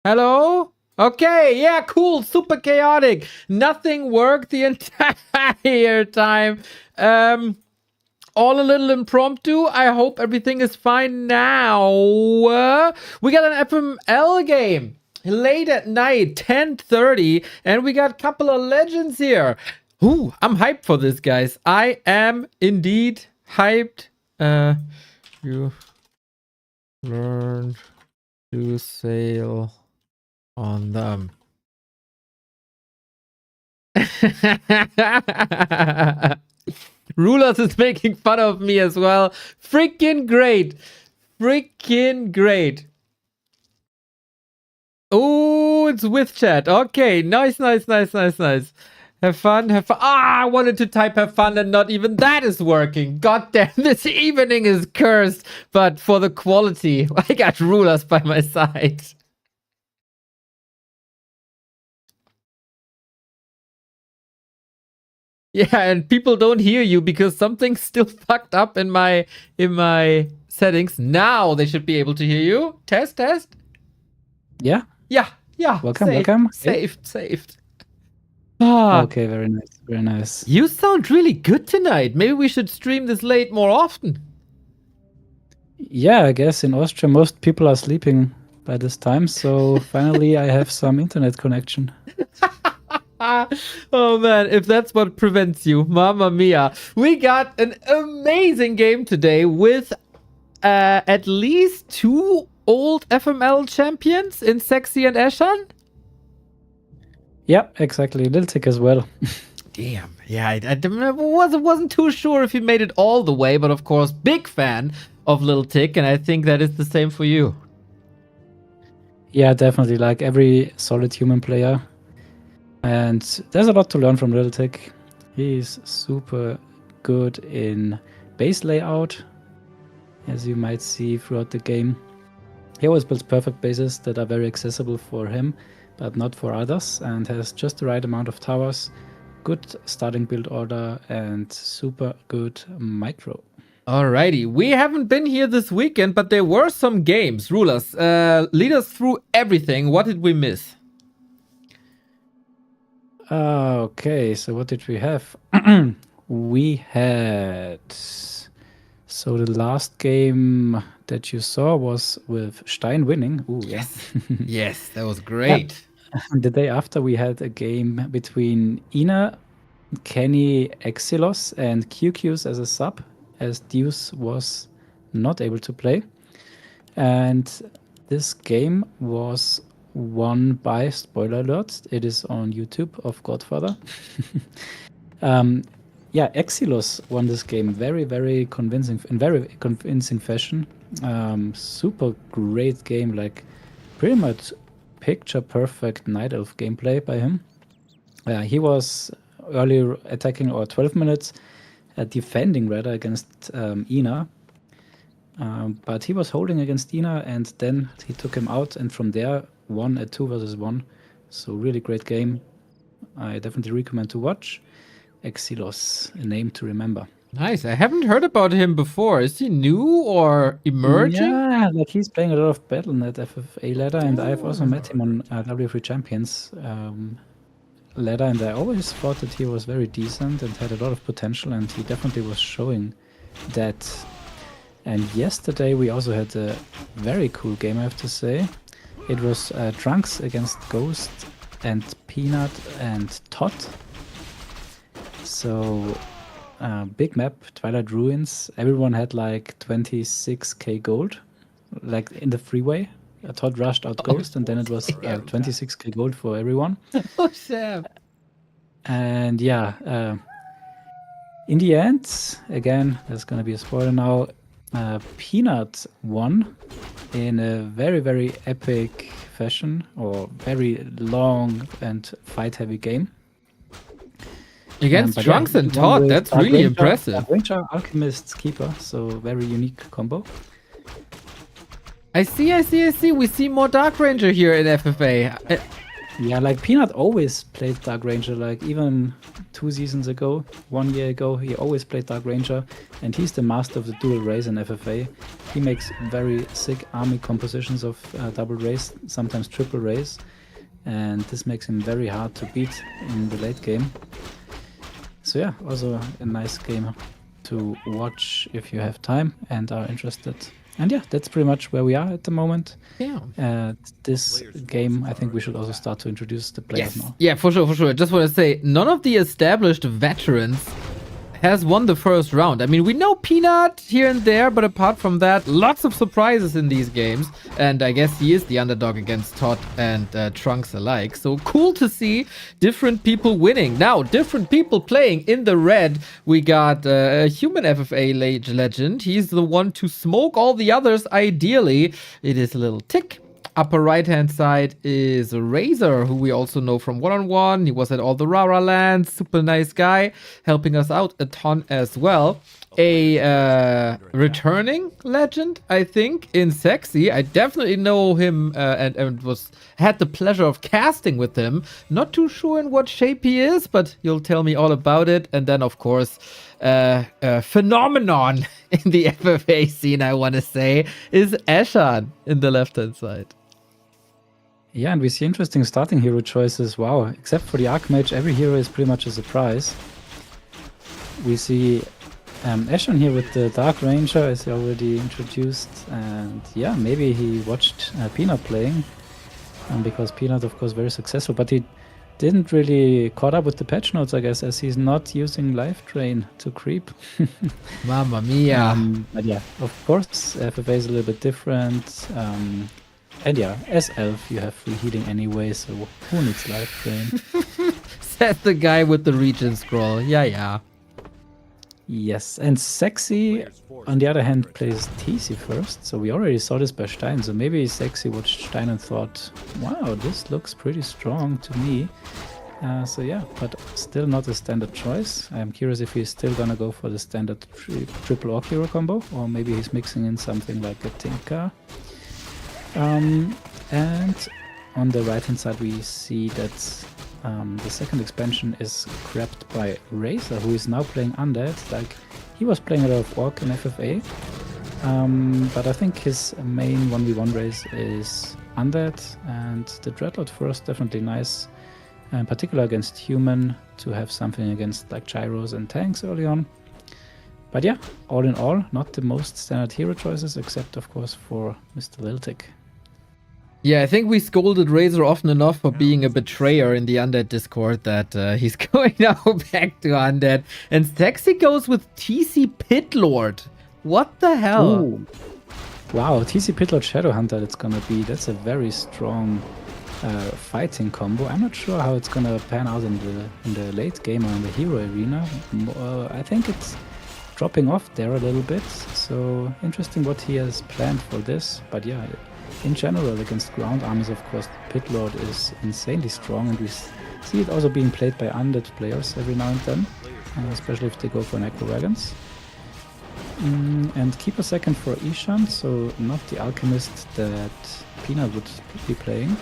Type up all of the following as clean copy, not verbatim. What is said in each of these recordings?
Hello? Okay, yeah, cool. Super chaotic. Nothing worked the entire time. All a little impromptu. I hope everything is fine now. We got an FML game late at night, 10:30, and we got a couple of legends here. Ooh, I'm hyped for this, guys. I am indeed hyped. You learn to sail on them. Rulers is making fun of me as well. Freaking great. Freaking great. Oh, it's with chat. Okay, nice. Have fun, have fun. Ah, I wanted to type have fun and not even that is working. God damn, this evening is cursed. But for the quality, I got rulers by my side. Yeah, and people don't hear you because something's still fucked up in my settings. Now they should be able to hear you. Test. Yeah. Welcome. Saved. Ah. Okay, very nice. You sound really good tonight. Maybe we should stream this late more often. Yeah, I guess in Austria most people are sleeping by this time, so finally I have some internet connection. Oh man, if that's what prevents you, mamma mia. We got an amazing game today with at least 2 old FML champions in Seksi and Eshan. Yeah, exactly. LilTic as well. Damn. Yeah, I wasn't too sure if he made it all the way, but of course, big fan of LilTic, and I think that is the same for you. Yeah, definitely. Like every solid human player. And there's a lot to learn from LilTic. He's super good in base layout, as you might see throughout the game. He always builds perfect bases that are very accessible for him, but not for others, and has just the right amount of towers, good starting build order, and super good micro. Alrighty, we haven't been here this weekend, but there were some games. Rulers, lead us through everything. What did we miss? Okay, so what did we have? We had... So the last game that you saw was with Stein winning. Ooh, yes. Yes, that was great. Yeah. The day after we had a game between Ina, Kenny, Exilos, and QQs as a sub, as Deuce was not able to play. And this game was won by, spoiler alert, it is on YouTube of Godfather. Yeah, Exilos won this game very convincing, in very convincing fashion. Super great game, like pretty much picture perfect Night Elf gameplay by him. He was early attacking or 12 minutes, defending rather against Ina. But he was holding against Ina, and then he took him out, and from there won at 2 versus 1. So really great game. I definitely recommend to watch. Exilos, a name to remember. Nice. I haven't heard about him before. Is he new or emerging? Yeah, like he's playing a lot of Battle.net FFA ladder, and I've also met him on W3 Champions ladder, and I always thought that he was very decent and had a lot of potential, and he definitely was showing that. And yesterday we also had a very cool game, I have to say. It was Trunks against Ghost and Peanut and Todd. So big map, Twilight Ruins. Everyone had like 26k gold, like in the freeway. Todd rushed out Ghost, and then it was 26k gold for everyone. Oh, Sam. And yeah, in the end, again, there's gonna be a spoiler now. Peanut won in a very epic fashion, or very long and fight-heavy game. Against Trunks and Todd, that's really impressive. Ranger, Alchemist's Keeper, so very unique combo. I see. We see more Dark Ranger here in FFA. Yeah, like Peanut always played Dark Ranger, like even 2 seasons ago, 1 year ago, he always played Dark Ranger, and he's the master of the dual race in FFA. He makes very sick army compositions of double race, sometimes triple race, and this makes him very hard to beat in the late game. So yeah, also a nice game to watch if you have time and are interested. And yeah, that's pretty much where we are at the moment. Yeah. This game, I think we should also start to introduce the players now. Yeah, for sure, for sure. Just want to say, none of the established veterans has won the first round. I mean, we know Peanut here and there, but apart from that, lots of surprises in these games. And I guess he is the underdog against Todd and Trunks alike. So cool to see different people winning. Now, different people playing in the red. We got a human FFA legend. He's the one to smoke all the others, ideally. It is LilTic. Upper right-hand side is RaZeR, who we also know from One-on-One. He was at all the Rara lands. Super nice guy, helping us out a ton as well. A returning legend, I think, in Seksi. I definitely know him and had the pleasure of casting with him. Not too sure in what shape he is, but you'll tell me all about it. And then, of course, phenomenon in the FFA scene, I want to say, is Eshan in the left-hand side. Yeah, and we see interesting starting hero choices. Wow, except for the Archmage, every hero is pretty much a surprise. We see Eshan here with the Dark Ranger, as he already introduced. And yeah, maybe he watched Peanut playing, because Peanut, of course, very successful. But he didn't really caught up with the patch notes, I guess, as he's not using Life Drain to creep. Mamma mia. But yeah, of course, FFA is a little bit different. And yeah, as Elf, you have free healing anyway, so who needs Life Drain? Says the guy with the regen scroll. Yeah. Yes, and Seksi, on the other hand, plays TC first, so we already saw this by Stein, so maybe Seksi watched Stein and thought, wow, this looks pretty strong to me. So yeah, but still not a standard choice. I'm curious if he's still gonna go for the standard triple Orc hero combo, or maybe he's mixing in something like a Tinker. And on the right hand side we see that the second expansion is grabbed by RaZeR, who is now playing Undead. Like, he was playing a lot of Orc in FFA, but I think his main 1v1 race is Undead, and the Dreadlord first, definitely nice, in particular against human, to have something against like gyros and tanks early on. But yeah, all in all, not the most standard hero choices, except of course for Mr. LilTic. Yeah, I think we scolded RaZeR often enough for being a betrayer in the Undead Discord that he's going now back to Undead. And Seksi goes with TC Pitlord. What the hell? Ooh. Wow, TC Pitlord Shadowhunter, that's a very strong fighting combo. I'm not sure how it's gonna pan out in the late game or in the hero arena. I think it's dropping off there a little bit, so interesting what he has planned for this. But yeah, in general against ground armies, of course, Pitlord is insanely strong, and we see it also being played by undead players every now and then, especially if they go for Necro Wagons. And keep a second for Eshan, so not the alchemist that Peanut would be playing.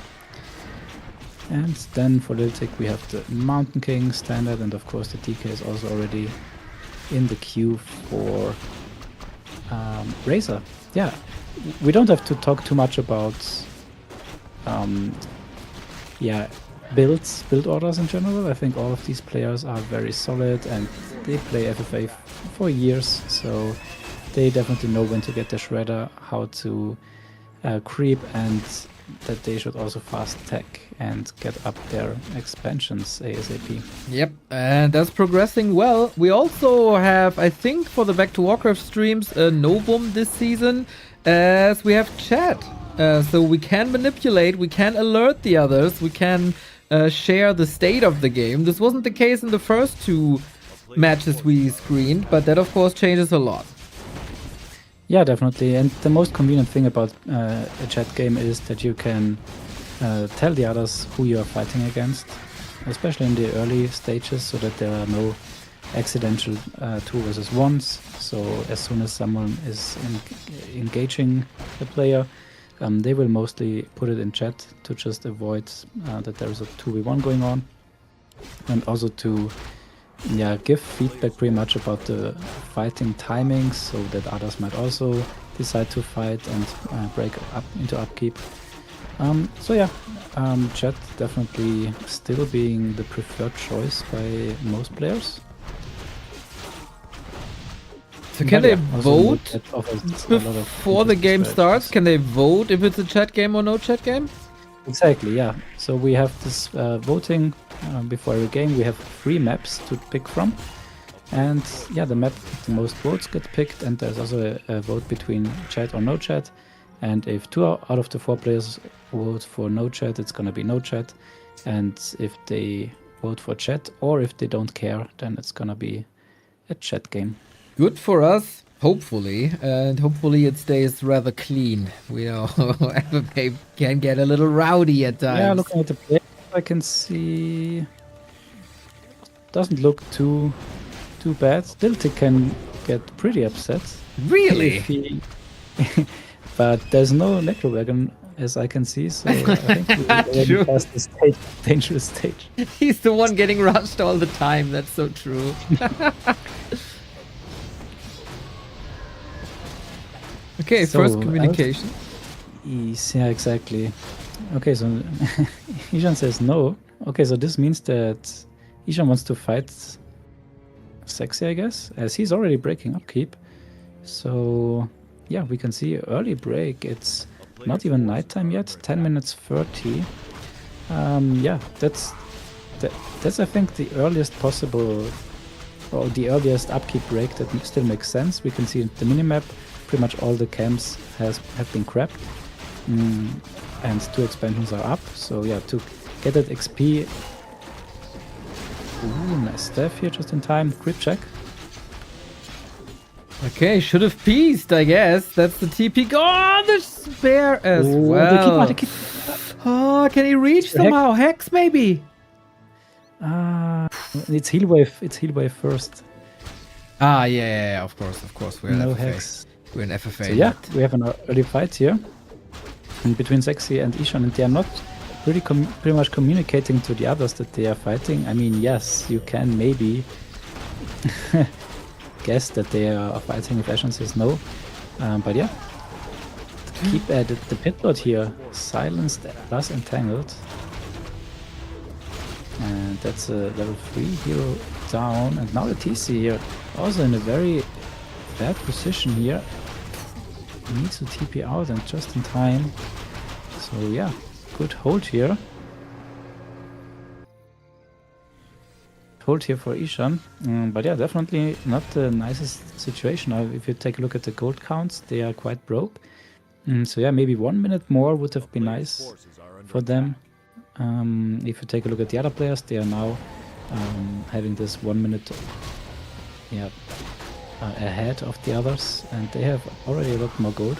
And then for LilTic we have the Mountain King standard, and of course the DK is also already in the queue for RaZeR. Yeah, we don't have to talk too much about build orders in general. I think all of these players are very solid and they play FFA for years, so they definitely know when to get the shredder, how to creep, and that they should also fast tech and get up their expansions ASAP. Yep, and that's progressing well. We also have, I think, for the Back to Warcraft streams, a Novum this season, as we have chat. So we can manipulate, we can alert the others, we can share the state of the game. This wasn't the case in the first two matches we screened, but that of course changes a lot. Yeah, definitely. And the most convenient thing about a chat game is that you can tell the others who you are fighting against, especially in the early stages, so that there are no accidental 2 versus 1s. So as soon as someone is engaging the player, they will mostly put it in chat to just avoid that there is a 2v1 going on, and also to give feedback pretty much about the fighting timings, so that others might also decide to fight and break up into upkeep. Chat definitely still being the preferred choice by most players. So can they vote before the game starts? Can they vote if it's a chat game or no chat game? Exactly, yeah. So we have this voting before every game. We have 3 maps to pick from. And the map with the most votes get picked, and there's also a vote between chat or no chat. And if 2 out of the 4 players vote for no chat, it's gonna be no chat. And if they vote for chat, or if they don't care, then it's gonna be a chat game. Good for us, hopefully, and hopefully it stays rather clean. We know FFA can get a little rowdy at times. Yeah, looking at the play, I can see doesn't look too bad. LilTic can get pretty upset. Really? But there's no Necro Wagon, as I can see, so I think we already passed the stage, dangerous stage. He's the one getting rushed all the time, that's so true. Okay, so first communication. Yeah, exactly. Okay, so Eshan says no. Okay, so this means that Eshan wants to fight Seksi, I guess, as he's already breaking upkeep. So yeah, we can see early break. It's not even nighttime yet. 10 minutes 30. That's I think the earliest possible, or the earliest upkeep break that still makes sense. We can see in the minimap pretty much all the camps have been crapped, and 2 expansions are up. So yeah, to get that XP. Ooh, nice staff here just in time. Crit check. Okay, should have pieced, I guess. That's the TP. Oh, the spare as well. Oh, can he reach somehow? Hex maybe? It's heal wave. It's heal wave first. Yeah, of course. We're no FFA. Hex. We're in FFA. So yeah, we have an early fight here, and between Seksi and Eshan, and they are not really pretty much communicating to the others that they are fighting. I mean, yes, you can maybe guess that they are fighting if Eshan says no, but yeah, keep at the pit lord here, silenced plus entangled, and that's a level 3 hero down, and now the TC here also in a very bad position here. He needs to TP out and just in time. So yeah, good hold here. Hold here for Eshan. But yeah, definitely not the nicest situation. Now, if you take a look at the gold counts, they are quite broke. So yeah, maybe 1 minute more would have been nice for them. If you take a look at the other players, they are now having this 1 minute ahead of the others, and they have already a lot more gold.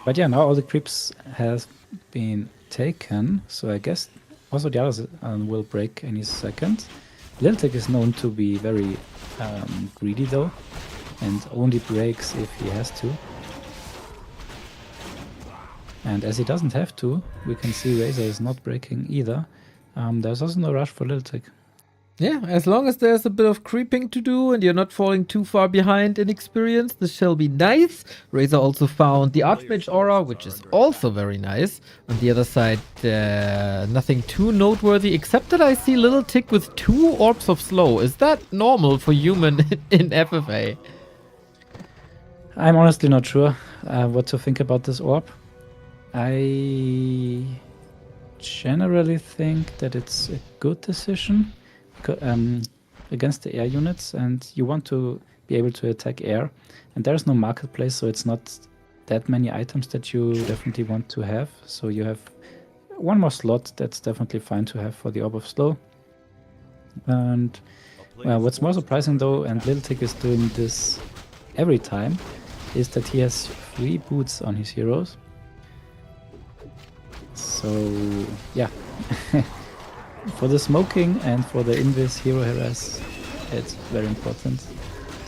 But yeah, now all the creeps have been taken, so I guess also the others will break any second. LilTic is known to be very greedy though, and only breaks if he has to. And as he doesn't have to, we can see RaZeR is not breaking either. There's also no rush for LilTic. Yeah, as long as there's a bit of creeping to do and you're not falling too far behind in experience, this shall be nice. RaZeR also found the Archmage Aura, which is also very nice. On the other side, nothing too noteworthy, except that I see LilTic with 2 Orbs of Slow. Is that normal for human in FFA? I'm honestly not sure what to think about this orb. I generally think that it's a good decision against the air units, and you want to be able to attack air, and there's no marketplace, so it's not that many items that you definitely want to have. So you have 1 more slot that's definitely fine to have for the Orb of Slow. And what's more surprising though, and LilTic is doing this every time, is that he has 3 boots on his heroes. So yeah. For the smoking and for the invis hero harass, it's very important.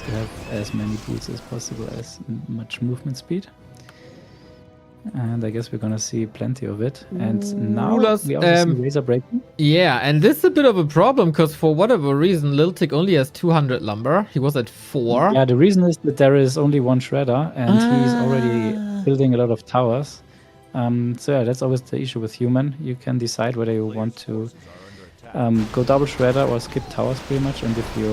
to have as many boots as possible, as much movement speed. And I guess we're gonna see plenty of it. And now Rulas, we also see RaZeR breaking. Yeah, and this is a bit of a problem because for whatever reason, LilTic only has 200 lumber. He was at 4. Yeah, the reason is that there is only one shredder, and he's already building a lot of towers. So yeah, that's always the issue with human. You can decide whether you want to go double shredder or skip towers pretty much. And if you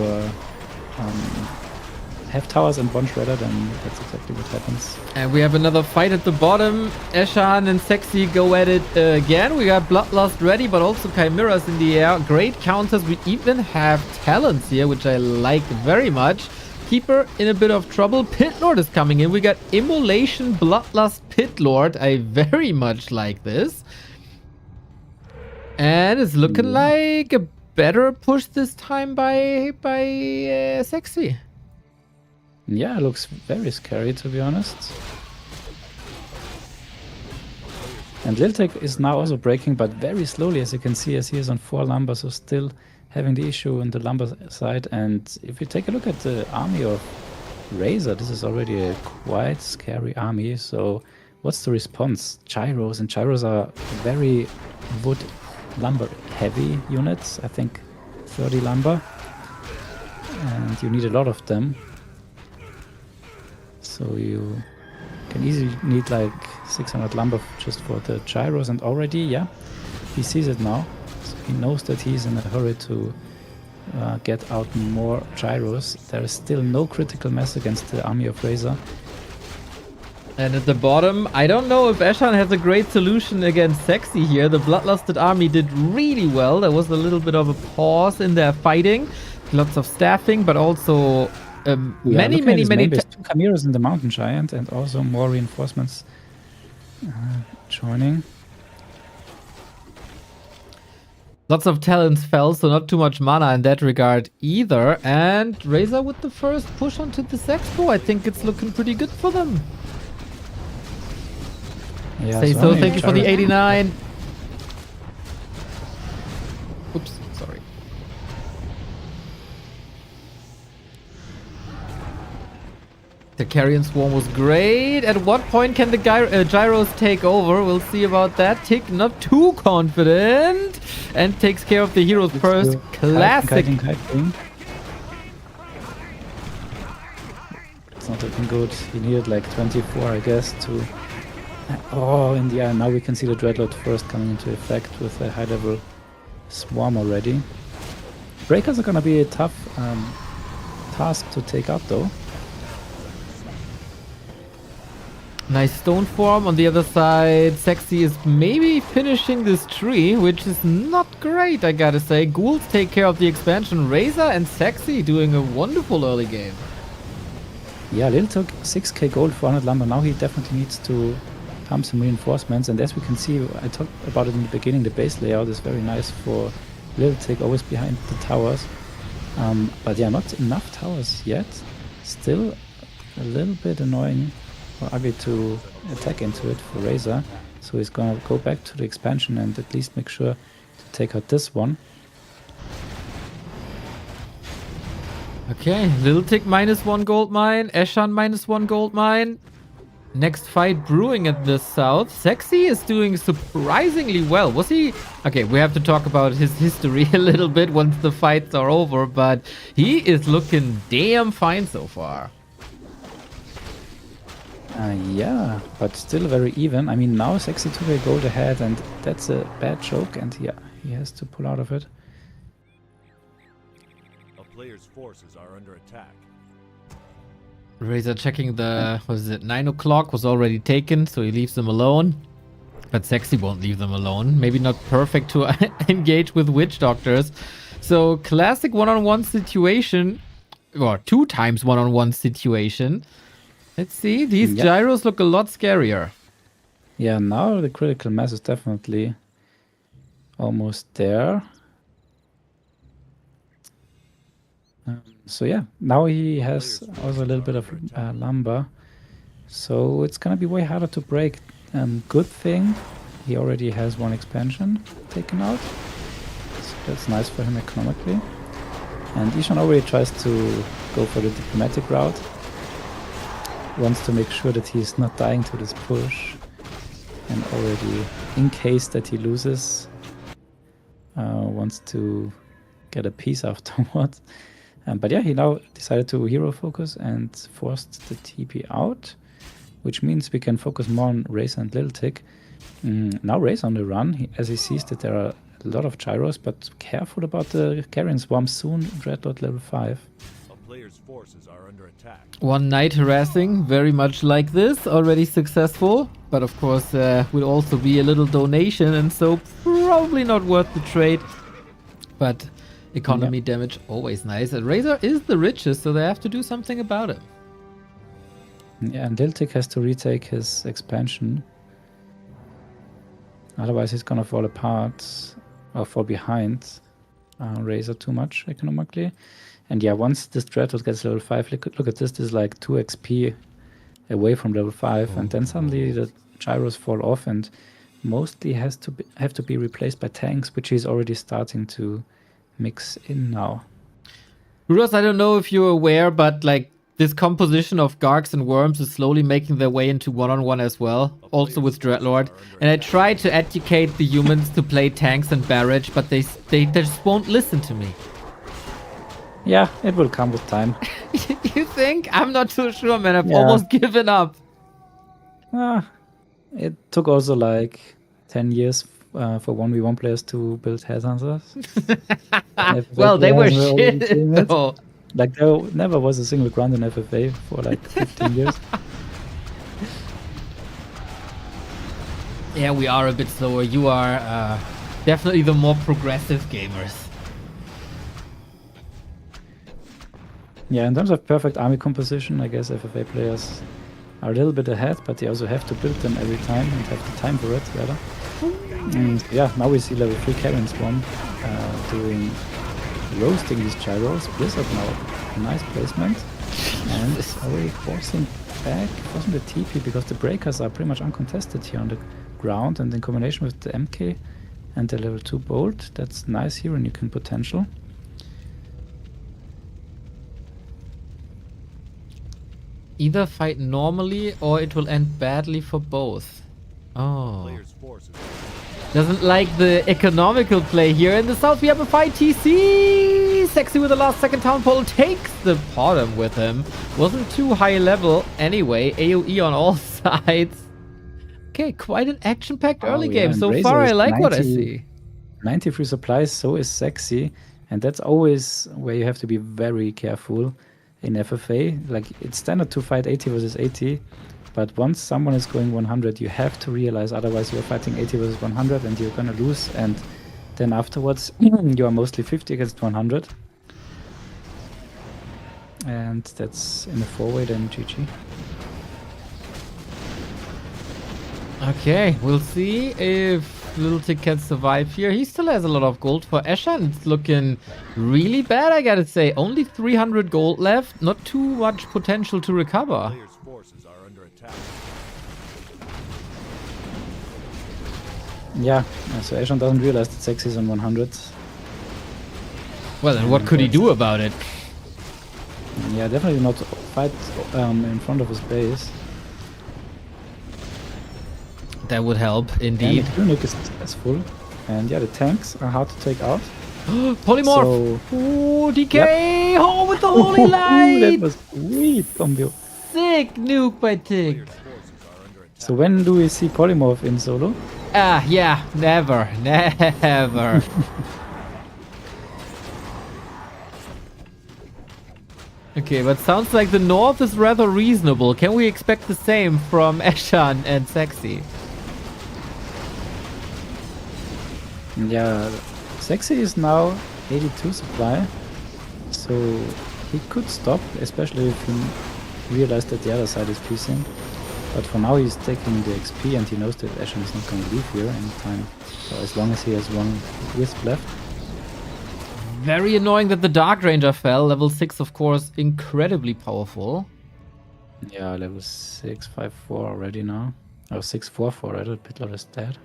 have towers and one shredder, then that's exactly what happens. And we have another fight at the bottom. Eshan and Seksi go at it again. We got Bloodlust ready, but also Chimeras in the air. Great counters. We even have talents here, which I like very much. Keeper in a bit of trouble. Pit Lord is coming in. We got Immolation, Bloodlust, Pit Lord. I very much like this. And it's looking like a better push this time by Seksi. Yeah, it looks very scary, to be honest. And LilTic is now also breaking, but very slowly, as you can see, as he is on 4 lumber, so still having the issue on the lumber side. And if you take a look at the army of RaZeR, this is already a quite scary army. So what's the response? Gyros, and gyros are very wood lumber heavy units. I think 30 lumber, and you need a lot of them. So you can easily need like 600 lumber just for the gyros, and already, yeah, he sees it now. So he knows that he's in a hurry to get out more gyros. There is still no critical mass against the army of RaZeR. And at the bottom, I don't know if Eshan has a great solution against Seksi here. The Bloodlusted army did really well. There was a little bit of a pause in their fighting. Lots of staffing, but also many. There's 2 chimeras in the mountain giant, and also more reinforcements joining. Lots of talents fell, so not too much mana in that regard either. And RaZeR with the first push onto the Sexpo. I think it's looking pretty good for them. Yeah, Say so. Thank you for the 89. Oops, sorry. The Carrion Swarm was great. At what point can the gyros take over? We'll see about that. Tick not too confident and takes care of the heroes first. Classic. It's not looking good. He needed like 24, I guess, to... Oh, in the end, now we can see the Dreadlord first coming into effect with a high-level swarm already. Breakers are gonna be a tough task to take out, though. Nice stone form. On the other side, Seksi is maybe finishing this tree, which is not great, I gotta say. Ghouls take care of the expansion. RaZeR and Seksi doing a wonderful early game. Yeah, LilTic 6k gold, 400 lumber. Now he definitely needs to pump some reinforcements. And as we can see, I talked about it in the beginning, the base layout is very nice for LilTic, always behind the towers. But yeah, not enough towers yet. Still a little bit annoying or ugly to attack into it for RaZeR. So he's gonna go back to the expansion and at least make sure to take out this one. Okay, LilTic -1 gold mine, Eshan -1 gold mine. Next fight brewing at the south. Seksi is doing surprisingly well. Was he... Okay, we have to talk about his history a little bit once the fights are over, but he is looking damn fine so far. Yeah, but still very even. I mean, now Seksi took a gold ahead, and that's a bad joke, and yeah, he has to pull out of it. A player's forces are under attack. RaZeR checking the... Was it 9 o'clock? Was already taken, so he leaves them alone. But Seksi won't leave them alone. Maybe not perfect to engage with witch doctors. So, classic one-on-one situation. Or 2 times one-on-one situation. Let's see. These gyros look a lot scarier. Yeah, now the critical mass is definitely almost there. So yeah, now he has also a little bit of lumber. So it's gonna be way harder to break. Good thing, he already has 1 expansion taken out. So that's nice for him economically. And Eshan already tries to go for the diplomatic route. Wants to make sure that he's not dying to this push. And already, in case that he loses, wants to get a piece afterwards. But yeah, he now decided to hero focus and forced the TP out, which means we can focus more on RaZeR and LilTic. Now RaZeR on the run, as he sees that there are a lot of gyros, but careful about the carrion swarm soon, Dreadlord level 5. A player's forces are under attack. One knight harassing, very much like this, already successful. But of course, will also be a little donation, and so probably not worth the trade. But economy damage, always nice. And RaZeR is the richest, so they have to do something about it. Yeah, and LilTic has to retake his expansion. Otherwise, he's gonna fall apart or fall behind RaZeR too much economically. And yeah, once this Dreadlord gets level 5, look at this. This is like 2 XP away from level 5, and then suddenly the gyros fall off, and mostly have to be replaced by tanks, which he's already starting to mix in now. Rudos, I don't know if you're aware, but like this composition of Gargs and Worms is slowly making their way into one-on-one as well, also with Dreadlord. And I try to educate the humans to play tanks and barrage, but they just won't listen to me. Yeah, it will come with time. You think? I'm not too sure, man. I've almost given up. It took also like 10 years for 1v1 players to build headhunters. Well, they were shit, though. Like, there never was a single ground in FFA for like 15 years. Yeah, we are a bit slower. You are definitely the more progressive gamers. Yeah, in terms of perfect army composition, I guess FFA players are a little bit ahead, but they also have to build them every time and have the time for it, rather. And yeah, now we see level 3 carrion swarm doing roasting these gyros. Blizzard now, nice placement. And already forcing the TP, because the breakers are pretty much uncontested here on the ground, and in combination with the MK and the level 2 bolt, that's nice here and you can potential. Either fight normally or it will end badly for both. Oh. Player's forces. Doesn't like the economical play here. In the south we have a fight. TC! Seksi with the last second town pole takes the bottom with him. Wasn't too high level anyway. AoE on all sides. Okay, quite an action-packed early game. So RaZeR far I like 90, what I see. 90 free supplies, so is Seksi. And that's always where you have to be very careful in FFA. Like, it's standard to fight 80 versus 80. But once someone is going 100, you have to realize, otherwise you're fighting 80 versus 100 and you're gonna lose. And then afterwards, you are mostly 50 against 100. And that's in the 4-way, then GG. Okay, we'll see if LilTic can survive here. He still has a lot of gold. For Eshan, it's looking really bad, I gotta say. Only 300 gold left. Not too much potential to recover. Player's forces are under attack. Yeah, so Eshan doesn't realize that Seksi is on 100. Well, then what could he do about it? Yeah, definitely not fight in front of his base. That would help, indeed. And the Tunic is successful. And yeah, the tanks are hard to take out. Polymorph! So, Oh, DK! Oh, with the holy light! that was sweet combo. Sick nuke by Tick. Player's forces are under attack. So when do we see Polymorph in solo? Yeah, never. Never. Okay, but sounds like the north is rather reasonable. Can we expect the same from Eshan and Seksi? Yeah, Seksi is now 82 supply. So he could stop, especially if he realized that the other side is piecing. But for now he's taking the XP and he knows that Eshan is not going to leave here anytime. So as long as he has one wisp left. Very annoying that the Dark Ranger fell. Level 6, of course, incredibly powerful. Yeah, level 654 already now. Or 644, right? Pitlor is dead.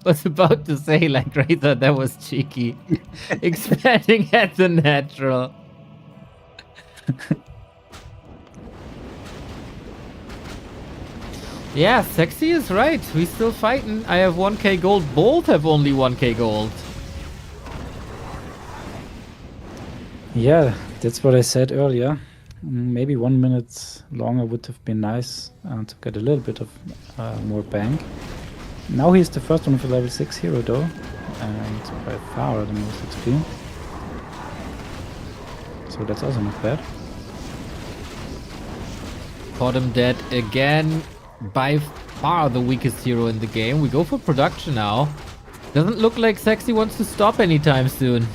Was about to say, like, RaZeR, that was cheeky. Expanding at the natural. Yeah, Seksi is right. We still fighting. I have 1k gold. Both have only 1k gold. Yeah, that's what I said earlier. Maybe 1 minute longer would have been nice to get a little bit of more bank. Now he's the first one with a level 6 hero though, and by far the most XP. So that's also not bad. Caught him dead again. By far the weakest hero in the game. We go for production now. Doesn't look like Seksi wants to stop anytime soon.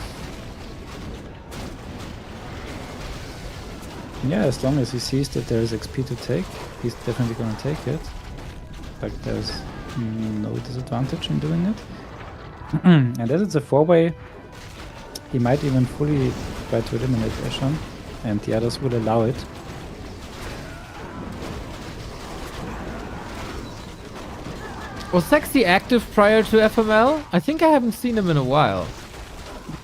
Yeah, as long as he sees that there is XP to take, he's definitely gonna take it. Like there's no disadvantage in doing it. And as it's a 4-way, he might even fully try to eliminate Eshan, and the others would allow it. Was Seksi active prior to FML? I think I haven't seen him in a while.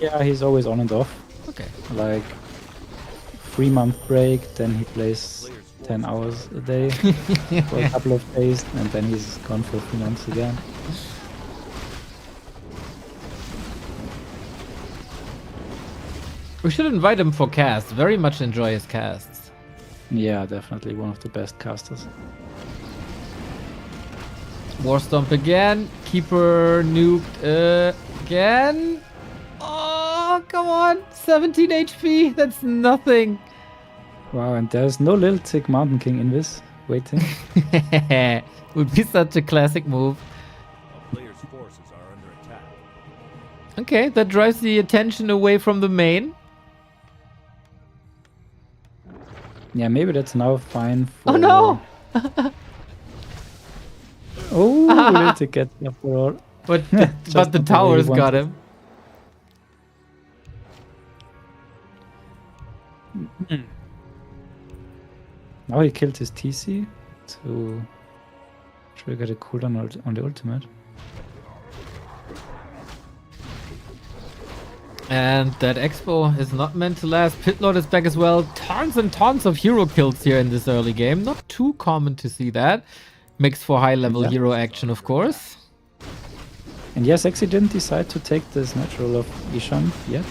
Yeah, he's always on and off. Okay. Like 3-month break, then he plays 10 hours a day for a couple of days, and then he's gone for 3 months again. We should invite him for casts. Very much enjoy his casts. Yeah, definitely one of the best casters. Warstomp again. Keeper nuked again. Oh, come on. 17 HP. That's nothing. Wow, and there's no LilTic Mountain King in this waiting. Would be such a classic move. A player's forces are under attack. Okay, that drives the attention away from the main. Yeah, maybe that's now fine for... Oh no! Oh, LilTic gets after all. But Just but the not the way towers he got wanted. him. Now he killed his TC to trigger the cooldown on the ultimate. And that expo is not meant to last. Pitlord is back as well. Tons and tons of hero kills here in this early game. Not too common to see that. Makes for high level hero action, of course. And yes, Seksi didn't decide to take this natural of Eshan yet.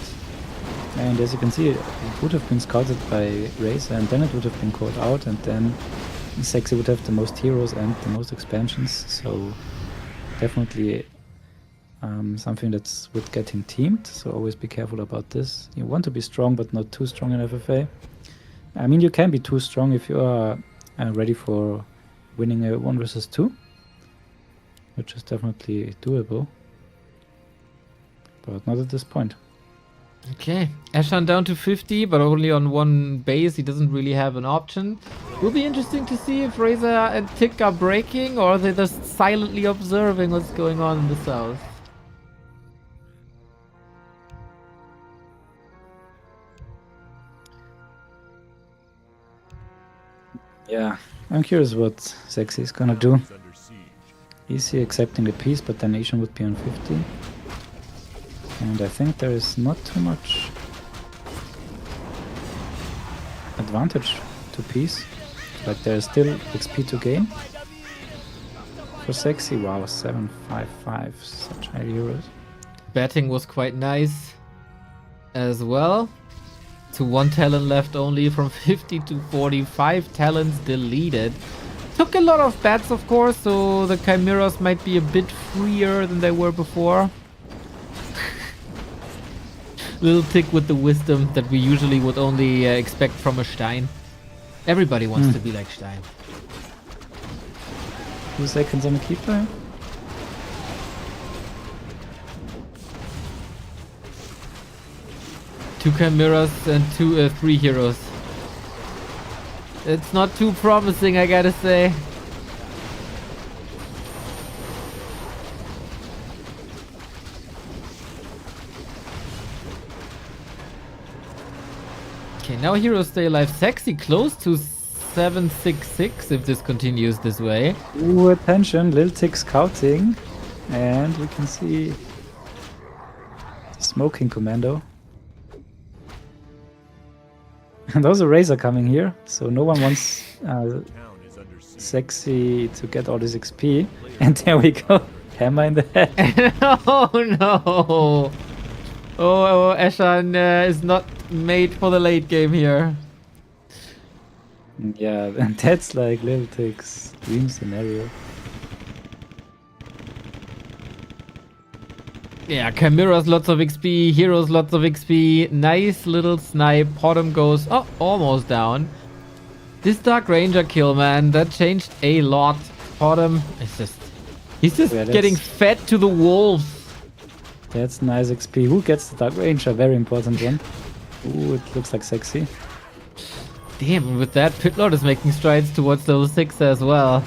And as you can see, it would have been scouted by RaZeR, and then it would have been called out, and then Seksi would have the most heroes and the most expansions. So definitely something that's would get him teamed. So always be careful about this. You want to be strong, but not too strong in FFA. I mean, you can be too strong if you are ready for winning a 1 versus 2, which is definitely doable, but not at this point. Okay, Eshan down to 50, but only on 1 base. He doesn't really have an option. Will be interesting to see if RaZeR and Tick are breaking, or are they just silently observing what's going on in the south. Yeah, I'm curious what Seksi is gonna do. Is under siege. Is he accepting the piece, but then Eshan would be on 50. And I think there is not too much advantage to piece. Like there is still XP to gain. For Seksi, wow, 755, such high heroes. Batting was quite nice as well. To 1 talent left only, from 50 to 45 talents deleted. Took a lot of bats, of course, so the chimeras might be a bit freer than they were before. LilTic with the wisdom that we usually would only expect from a Stein. Everybody wants to be like Stein. 2 seconds on the keeper. Two chimeras and 3 heroes. It's not too promising, I gotta say. Okay, now heroes stay alive. Seksi close to 766 if this continues this way. Ooh, attention, LilTic scouting. And we can see Smoking Commando. And also RaZeR coming here, so no one wants Town is under siege. Seksi to get all this XP. And there we go, hammer in the head. Oh no! Oh, Eshan is not made for the late game here. Yeah, and that's like LilTic's dream scenario. Yeah, Chimera's lots of XP, Heroes lots of XP, nice little snipe, Bottom goes, oh, almost down. This Dark Ranger kill, man, that changed a lot. Bottom is just, he's just Yeah, getting fed to the wolves. That's nice XP. Who gets the Dark Ranger? Very important one. Ooh, it looks like Seksi. Damn, with that, Pitlord is making strides towards level 6 as well.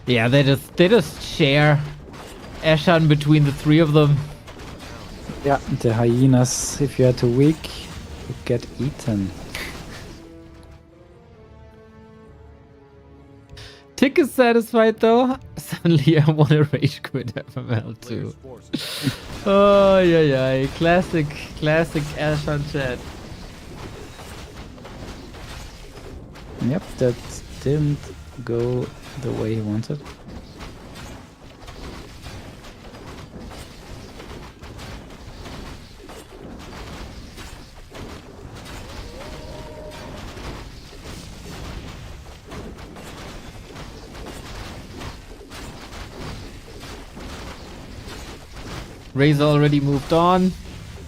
Yeah, they just share Eshan between the three of them. Yeah, the hyenas, if you are too weak, you get eaten. Tick is satisfied though. Suddenly I want to rage quit FML too. Players' forces Oh yeah, classic Eshan chat. Yep, that didn't go the way he wanted. RaZeR already moved on.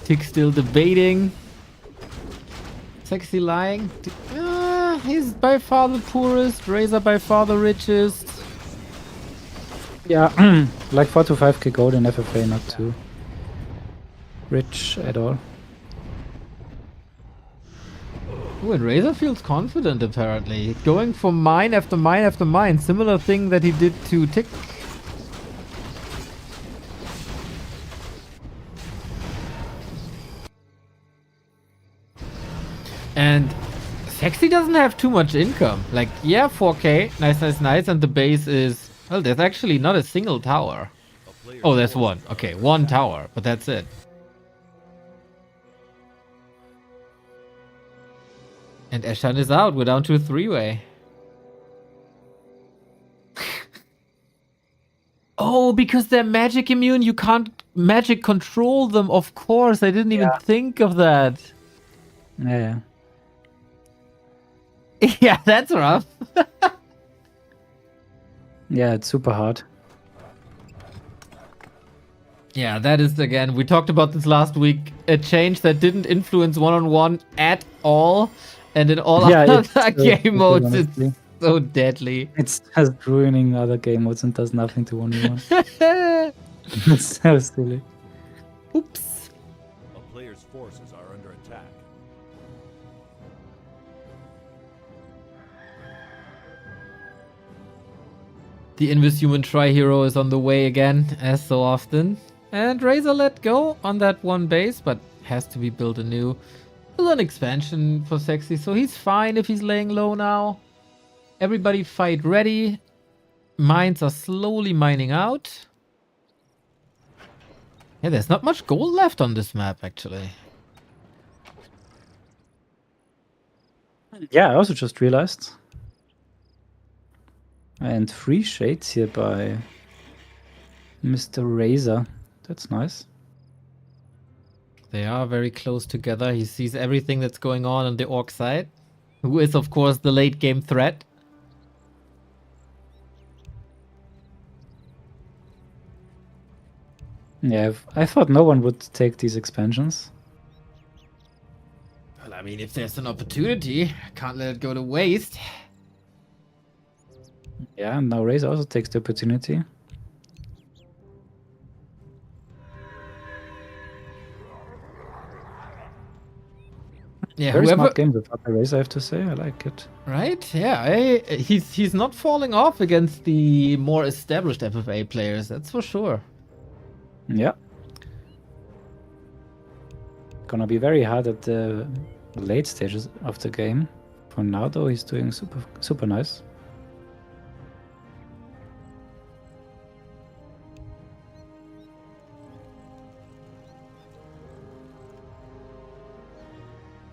Tick still debating. Seksi lying. He's by far the poorest. RaZeR by far the richest. Yeah, like 4 to 5k gold in FFA, not too rich at all. Ooh, and RaZeR feels confident apparently. Going for mine after mine after mine. Similar thing that he did to Tick. And Seksi doesn't have too much income. Like, yeah, 4k, nice, and the base is... Well, there's actually not a single tower. A player's Oh, there's forces one. Okay, one tower, but that's it. And Eshan is out. We're down to a 3-way. Oh, because they're magic immune, you can't magic control them. Of course, I didn't even think of that. Yeah. Yeah, that's rough. Yeah, it's super hard. Yeah, that is, again, we talked about this last week, a change that didn't influence one-on-one at all. And in all other game modes, honestly. it's so deadly. It's just ruining other game modes and does nothing to 1v1. It's so silly. Oops. A player's forces are under attack. The Invis-Human Tri-Hero is on the way again, as so often. And RaZeR let go on that one base, but has to be built anew. Still an expansion for Seksi, so he's fine if he's laying low now. Everybody fight ready. Mines are slowly mining out. Yeah, there's not much gold left on this map, actually. Yeah, I also just realized. And 3 shades here by Mr. RaZeR. That's nice. They are very close together. He sees everything that's going on the orc side. Who is, of course, the late game threat. Yeah, I thought no one would take these expansions. Well, I mean, if there's an opportunity, can't let it go to waste. Yeah, and now RaZeR also takes the opportunity. Yeah, Very whoever, smart game with RaZeR, I have to say. I like it. right? Yeah, he's not falling off against the more established FFA players. That's for sure. Yeah. Gonna be very hard at the late stages of the game. For now, though, he's doing super nice.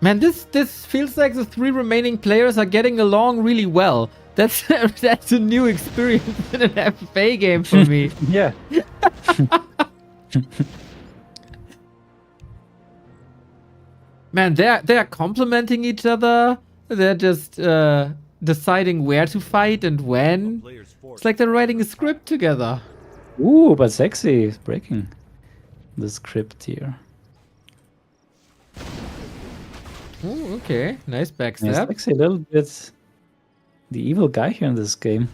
Man, this feels like the 3 remaining players are getting along really well. That's that's a new experience in an FFA game for me. Yeah. Man, they're complementing each other. They're just deciding where to fight and when. Player's force It's like they're writing a script together. Ooh, but Seksi is breaking the script here. Ooh, okay, nice Yeah, backstab. Seksi a little bit the evil guy here in this game.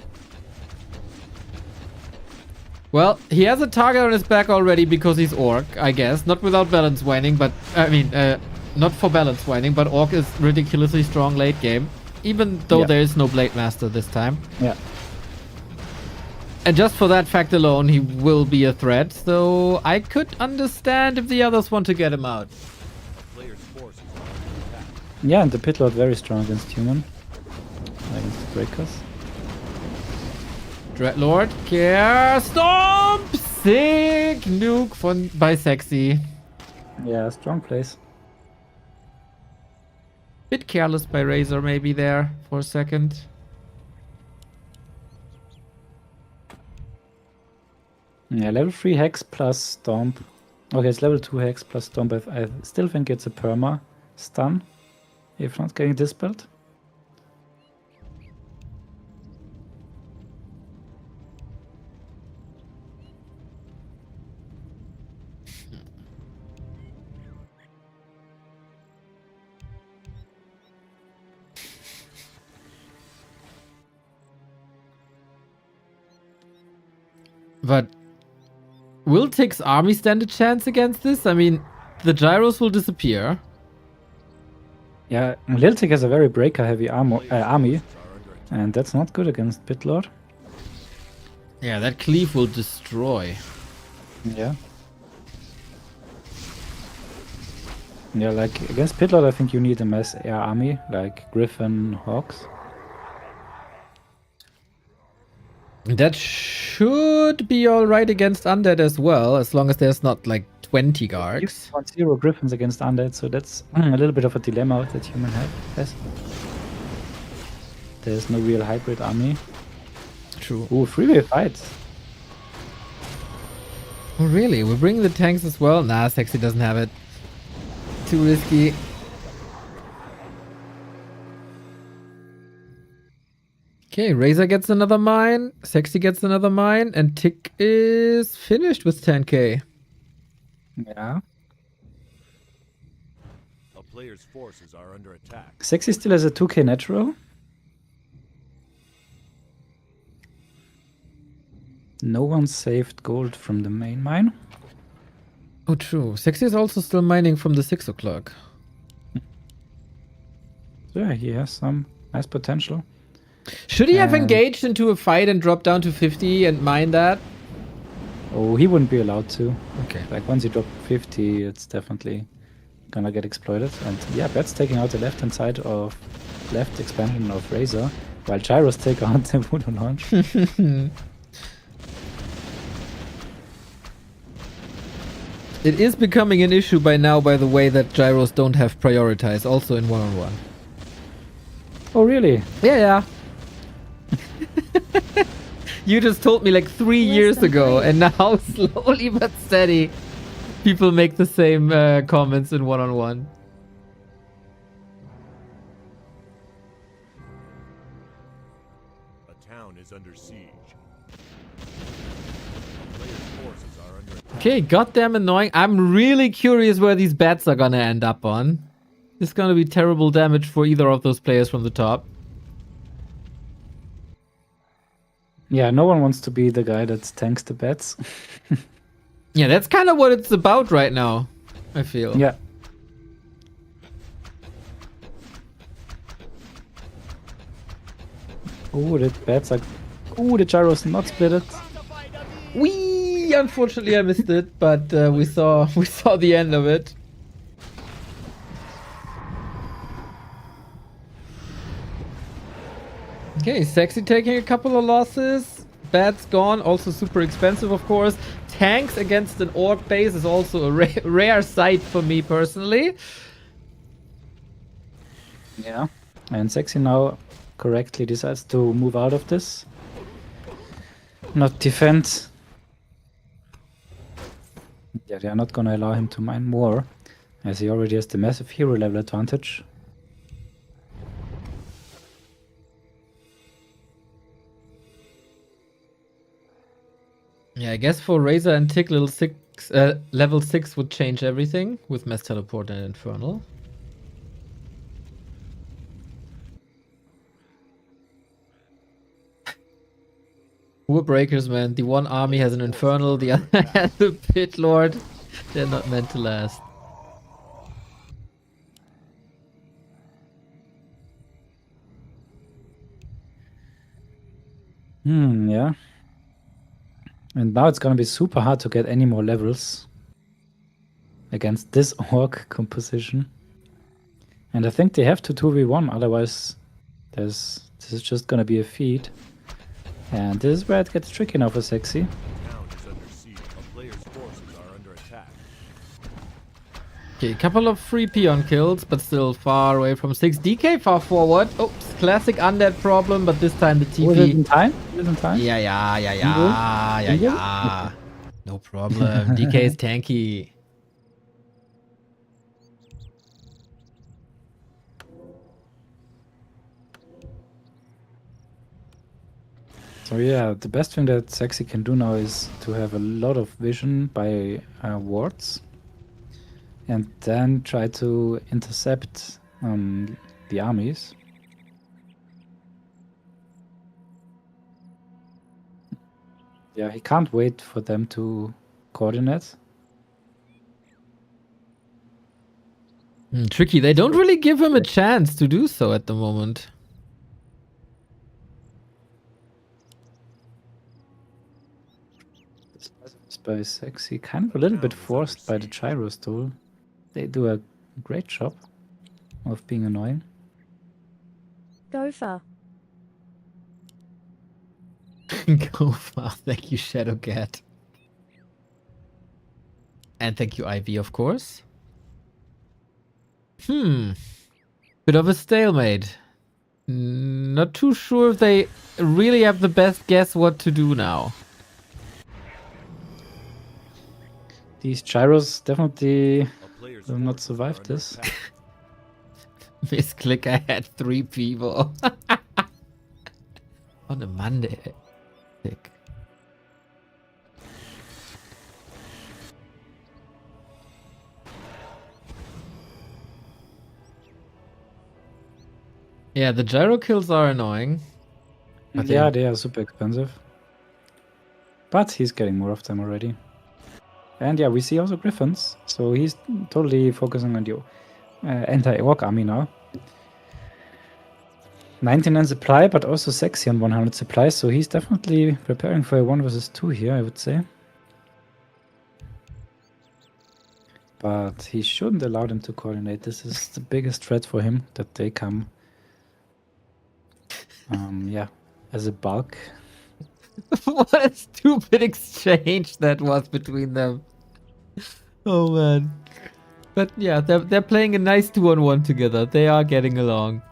Well, he has a target on his back already because he's Orc, I guess. Not without balance whining, but I mean, not for balance whining, but Orc is ridiculously strong late game. Even though Yeah. there is no Blade Master this time. Yeah. And just for that fact alone, he will be a threat. So I could understand if the others want to get him out. player's forces are under attack. Yeah, and the Pit Lord very strong against human. Against the breakers. Dreadlord, care, stomp, sick nuke by Seksi. Yeah, strong place. Bit careless by RaZeR maybe there for a second. Yeah, level 3 Hex plus Stomp. Okay, it's level 2 Hex plus Stomp. I still think it's a perma stun. If not getting dispelled. But will LilTic's army stand a chance against this? I mean, the gyros will disappear. Yeah, LilTic has a very breaker heavy army, Player's army, forces are under attack. and that's not good against Pit Lord. Yeah, that cleave will destroy. Yeah. Yeah, like against Pit Lord, I think you need a mass air army, like Griffin, Hawks. That should be alright against Undead as well, as long as there's not like 20 You guards. want 0 Griffins against Undead, so that's a little bit of a dilemma that human has. There's no real hybrid army. True. Ooh, 3-way fights. Oh, really? We're bringing the tanks as well? Nah, Seksi doesn't have it. Too risky. Okay, RaZeR gets another mine, Seksi gets another mine, and Tick is finished with 10k. Yeah. A player's forces are under attack. Seksi still has a 2k natural. No one saved gold from the main mine. Oh, true. Seksi is also still mining from the 6 o'clock. So yeah, he has some nice potential. Should he have And- engaged into a fight and dropped down to 50 and mine that? Oh, he wouldn't be allowed to. Okay. Like once you drop 50, it's definitely gonna get exploited. And yeah, Bet's taking out the left hand side of left expansion of RaZeR, while Gyros take out the Voodoo launch. It is becoming an issue by now, by the way, that gyros don't have prioritize, also in one-on-one. Oh really? Yeah. You just told me like 3 years ago, and now slowly but steady, people make the same comments in one-on-one. A town is under siege. Player's forces are under attack. Okay, goddamn annoying. I'm really curious where these bats are gonna end up on. It's gonna be terrible damage for either of those players from the top. Yeah, no one wants to be the guy that tanks the bets. Yeah, that's kind of what it's about right now, I feel. Yeah. Oh, the bets are. Oh, the gyros not split it. Wee! Unfortunately, I missed it, but we saw the end of it. Okay, Seksi taking a couple of losses. Bats gone, also super expensive, of course. Tanks against an orc base is also a rare sight for me personally. Yeah. And Seksi now correctly decides to move out of this. Not defend. Yeah, they are not gonna allow him to mine more, as he already has the massive hero level advantage. Yeah, I guess for RaZeR and Tick, level 6 would change everything with Mass Teleport and Infernal. Poor Breakers, man. The one army has an Infernal, the other has a Pit Lord. They're not meant to last. Yeah. And now it's gonna be super hard to get any more levels against this orc composition. And I think they have to 2v1, otherwise this is just gonna be a feat. And this is where it gets tricky now for Seksi. Town is under siege. A player's forces are under attack. Okay, a couple of free peon kills, but still far away from 6. DK far forward. Oops, classic undead problem, but this time the TP. Was it in time? Was it in time? Yeah. No problem. DK is tanky. So yeah, the best thing that Seksi can do now is to have a lot of vision by wards, and then try to intercept the armies. Yeah, he can't wait for them to coordinate. Tricky. They don't really give him a chance to do so at the moment. By Seksi, kind of a little bit forced by the gyros tool. They do a great job of being annoying. Gopher. Go far. Thank you, Shadowcat. And thank you, Ivy, of course. Bit of a stalemate. Not too sure if they really have the best guess what to do now. These gyros definitely A player's will not forces survive are under this. attack. Misclick, I had 3 people. On a Monday. Sick. Yeah, the gyro kills are annoying. But Yeah, they are super expensive. But he's getting more of them already. And yeah, we see also griffins. So he's totally focusing on the anti-orc army now. 99 supply, but also Seksi on 100 supply. So he's definitely preparing for a 1 versus 2 here, I would say. But he shouldn't allow them to coordinate. This is the biggest threat for him, that they come yeah, as a bulk. What a stupid exchange that was between them. Oh man. But yeah, they're playing a nice 2-on-1 together. They are getting along.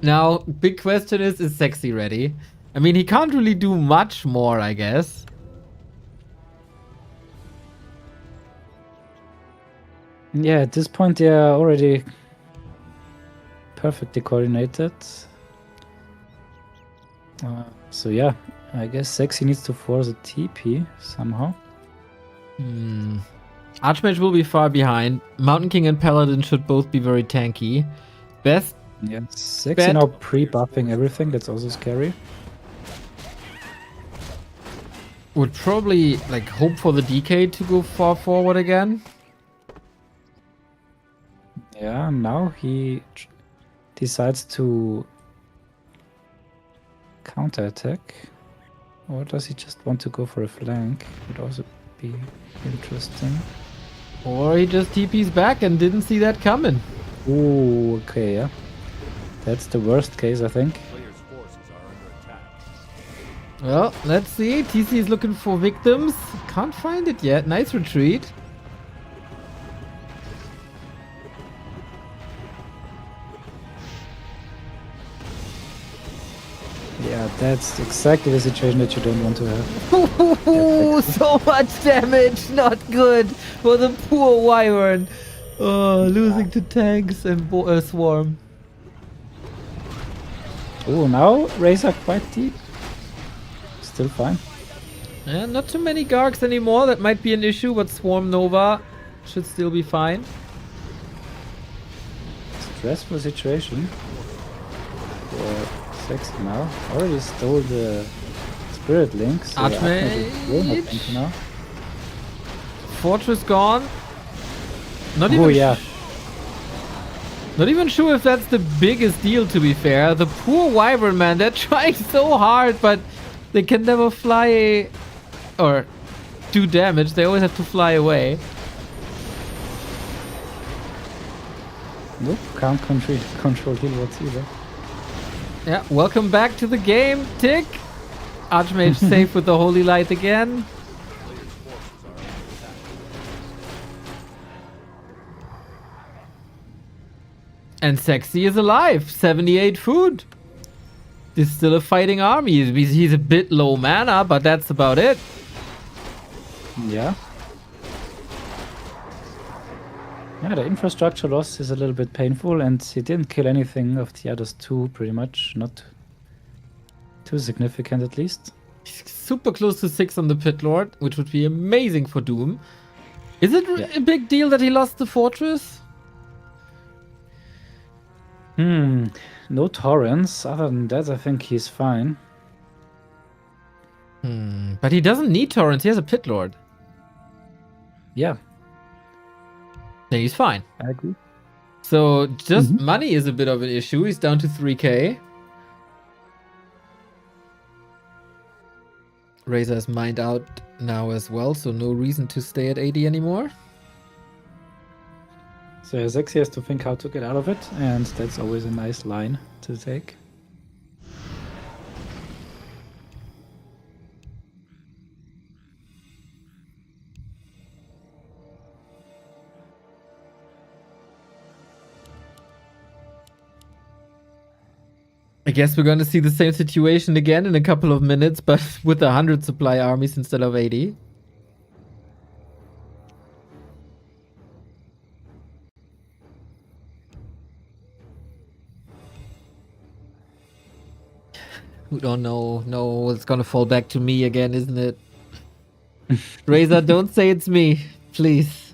Now, big question is Seksi ready? I mean, he can't really do much more, I guess. Yeah, at this point they are already perfectly coordinated. So yeah, I guess Seksi needs to force a TP somehow. Archmage will be far behind. Mountain King and Paladin should both be very tanky. Best Yeah, Seksi Bet- now pre-buffing everything, that's also scary. would probably like hope for the DK to go far forward again. Yeah, now he decides to counterattack. Or does he just want to go for a flank? Would also be interesting. Or he just TP's back and didn't see that coming. Ooh, okay, yeah. That's the worst case, I think. Player's forces are under attack. Well, let's see. TC is looking for victims. Can't find it yet. Nice retreat. That's exactly the situation that you don't want to have. Ooh, so much damage. Not good for the poor Wyvern. Oh, losing to tanks and Swarm. Oh, now RaZeR quite deep. Still fine. Yeah, not too many Gargs anymore. That might be an issue, but Swarm Nova should still be fine. Stressful situation for Seksi now. Already stole the Spirit Link. So Archmage. now. Fortress gone. Not Oh, even yeah. not even sure if that's the biggest deal, to be fair. The poor Wyvern, man, they're trying so hard, but they can never fly or do damage. They always have to fly away. Nope, can't control heal what's either. Yeah, welcome back to the game, Tick. Archmage safe with the Holy Light again. And Seksi is alive. 78 food. He's still a fighting army. He's a bit low mana, but that's about it. Yeah. Yeah, the infrastructure loss is a little bit painful, and he didn't kill anything of the others two, pretty much. Not too significant, at least. He's super close to 6 on the Pit Lord, which would be amazing for Doom. Is it a big deal that he lost the fortress? No torrents. Other than that, I think he's fine. But he doesn't need torrents. He has a Pit Lord. Yeah, Then he's fine. I agree. So just money is a bit of an issue. He's down to 3k. RaZeR is mined out now as well, so no reason to stay at 80 anymore. So Seksi has to think how to get out of it, and that's always a nice line to take. I guess we're going to see the same situation again in a couple of minutes, but with 100 supply armies instead of 80. We don't know. No, it's going to fall back to me again, isn't it? RaZeR, don't say it's me, please.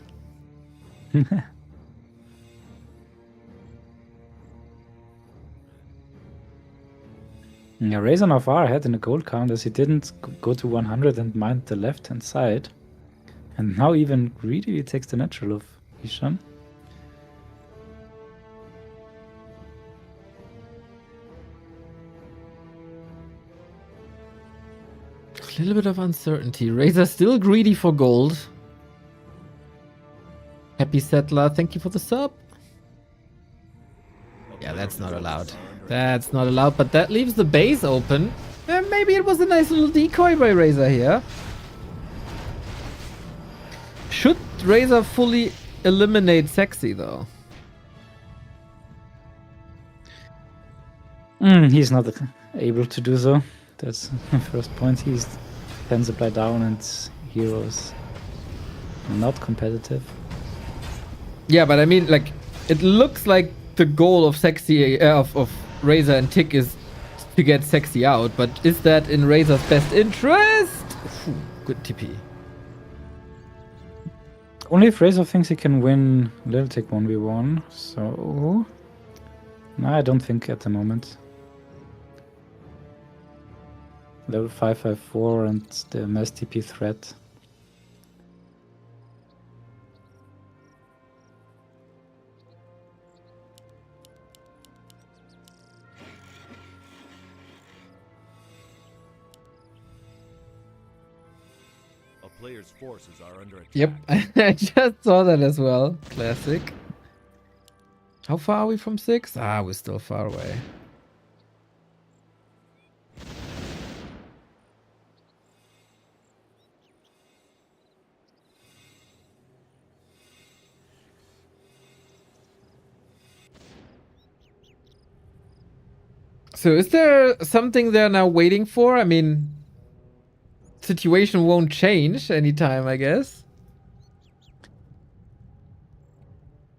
Yeah, RaZeR now far ahead in the gold count as he didn't go to 100 and mind the left-hand side. And now even greedily takes the natural of Eshan. A little bit of uncertainty. RaZeR still greedy for gold. Happy Settler, thank you for the sub. Yeah, that's not allowed. That's not allowed, but that leaves the base open. Maybe it was a nice little decoy by RaZeR here. Should RaZeR fully eliminate Seksi, though? He's not able to do so. That's the first point. He's 10 supply down and heroes not competitive. Yeah, but I mean, like, it looks like the goal of Seksi, of RaZeR and Tick is to get Seksi out, but is that in RaZeR's best interest? Ooh, good TP. Only if RaZeR thinks he can win LilTic 1v1, so... No, I don't think at the moment. Level 554 and the mass TP threat. A player's forces are under attack. Yep, I just saw that as well. Classic. How far are we from 6? Ah, we're still far away. So is there something they're now waiting for? I mean, situation won't change anytime, I guess.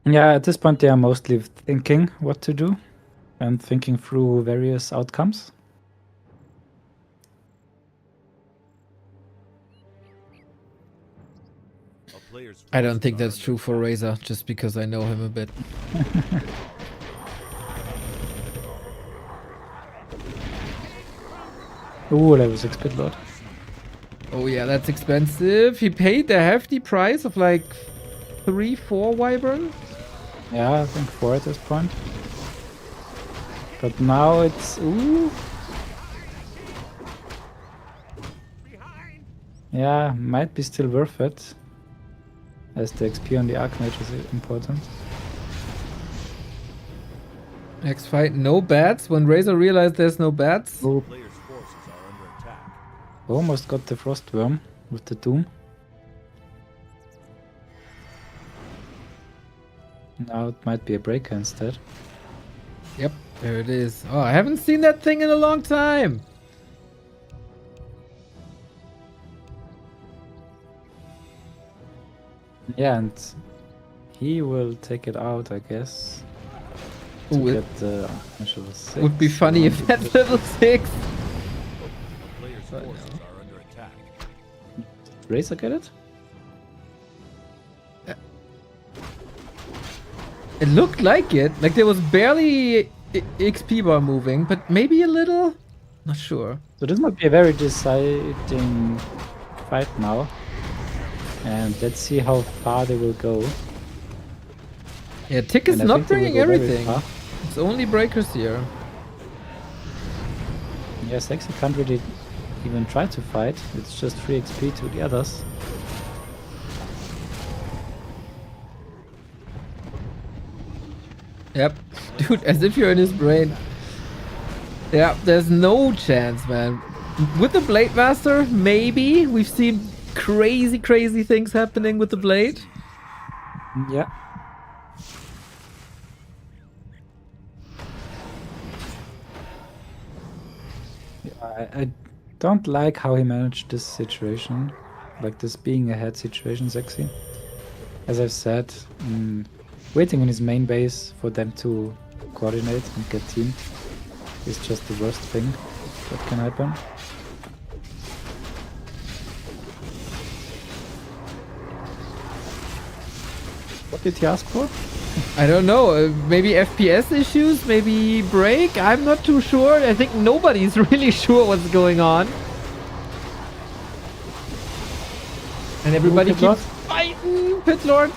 Yeah, at this point they are mostly thinking what to do and thinking through various outcomes. A player's I don't forces think are that's under true for attack. RaZeR, just because I know him a bit. Ooh, that was XP lot. Oh yeah, that's expensive. He paid a hefty price of like 3-4 Wyvern. Yeah, I think 4 at this point. But now it's ooh. Yeah, might be still worth it. As the XP on the Archmage is important. Next fight, no bats. When RaZeR realized there's no bats. Oh, Player's forces are under attack. almost got the Frostworm with the Doom. Now it might be a Breaker instead. Yep, there it is. Oh, I haven't seen that thing in a long time. Yeah, and he will take it out, I guess. To Ooh, it get the initial 6. would be funny if that's level 6. A player's But forces no. are under attack. RaZeR get it? It looked like it. Like there was barely XP bar moving, but maybe a little? Not sure. So this might be a very deciding fight now. And let's see how far they will go. Yeah, Tick is And I not think they will bringing go very everything. far. It's only breakers here. Yeah, Seksi can't really even try to fight. It's just free XP to the others. Yep. Dude, as if you're in his brain. Yeah, there's no chance, man. With the Blade Master, maybe. We've seen crazy things happening with the Blade. Yeah. I don't like how he managed this situation. Like this being ahead situation, Seksi. As I've said, waiting on his main base for them to coordinate and get teamed is just the worst thing that can happen. What did he ask for? I don't know. Maybe FPS issues? Maybe break? I'm not too sure. I think nobody's really sure what's going on. And everybody Pit Lord? keeps fighting, Pit Lord.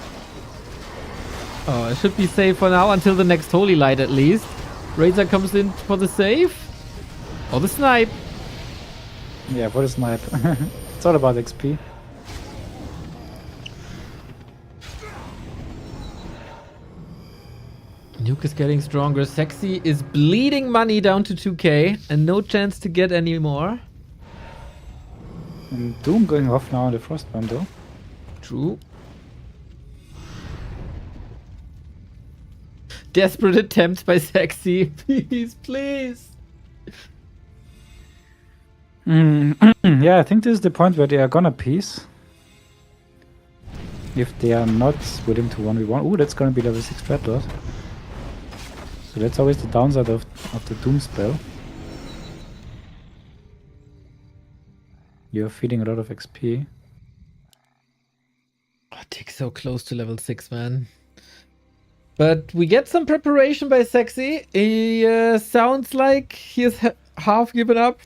Oh, it should be safe for now until the next Holy Light at least. RaZeR comes in for the save. Or the snipe. Yeah, for the snipe. It's all about XP. Nuke is getting stronger. Seksi is bleeding money down to 2k and no chance to get any more. And Doom going off now on the Frostworm though. True. Desperate attempts by Seksi. Please. Yeah, I think this is the point where they are gonna piece. If they are not willing to 1v1. Ooh, that's gonna be level 6 Dreadlord. So that's always the downside of the Doom spell. You're feeding a lot of XP. Oh, Tick's so close to level 6, man. But we get some preparation by Seksi. He sounds like he has half given up.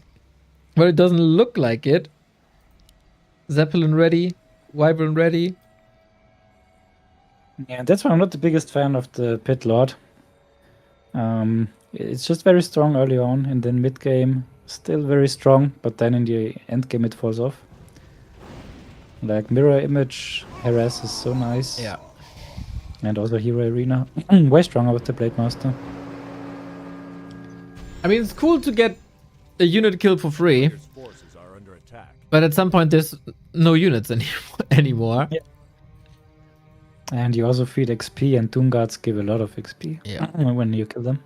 But it doesn't look like it. Zeppelin ready. Wyvern ready. Yeah, that's why I'm not the biggest fan of the Pit Lord. It's just very strong early on, and then mid game still very strong, but then in the end game it falls off. Like mirror image harass is so nice. Yeah. And also hero arena, way stronger with the Blade Master. I mean, it's cool to get a unit kill for free, Player's forces are under attack. but at some point there's no units anymore. Yeah. And you also feed XP, and Doom Guards give a lot of XP Yeah. when you kill them.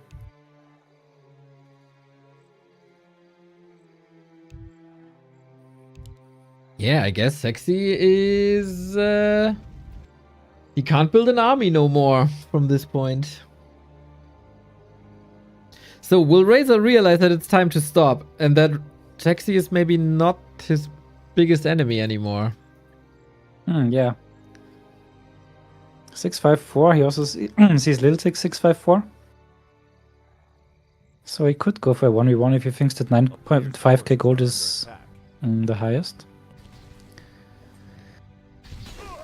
Yeah, I guess Seksi is... he can't build an army no more from this point. So will RaZeR realize that it's time to stop and that Seksi is maybe not his biggest enemy anymore? Yeah. 654. He also sees LilTic 654. So he could go for a 1v1 if he thinks that 9.5k gold is the highest.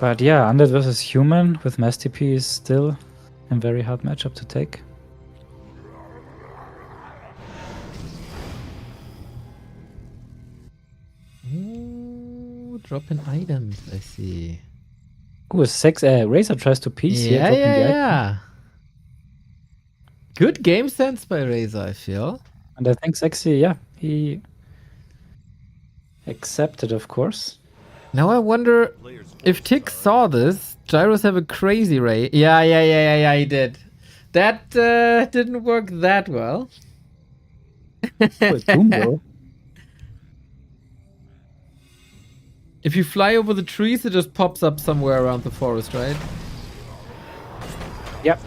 But yeah, Undead versus Human with Mass TP is still a very hard matchup to take. Ooh, dropping items, I see. Ooh, RaZeR tries to piece here, dropping the item. Yeah. Good game sense by RaZeR, I feel. And I think Seksi, yeah, he accepted, of course. Now I wonder if Tick saw this. Gyros have a crazy ray. Yeah, he did. That didn't work that well. Oh, Doom though. If you fly over the trees, it just pops up somewhere around the forest, right? Yep.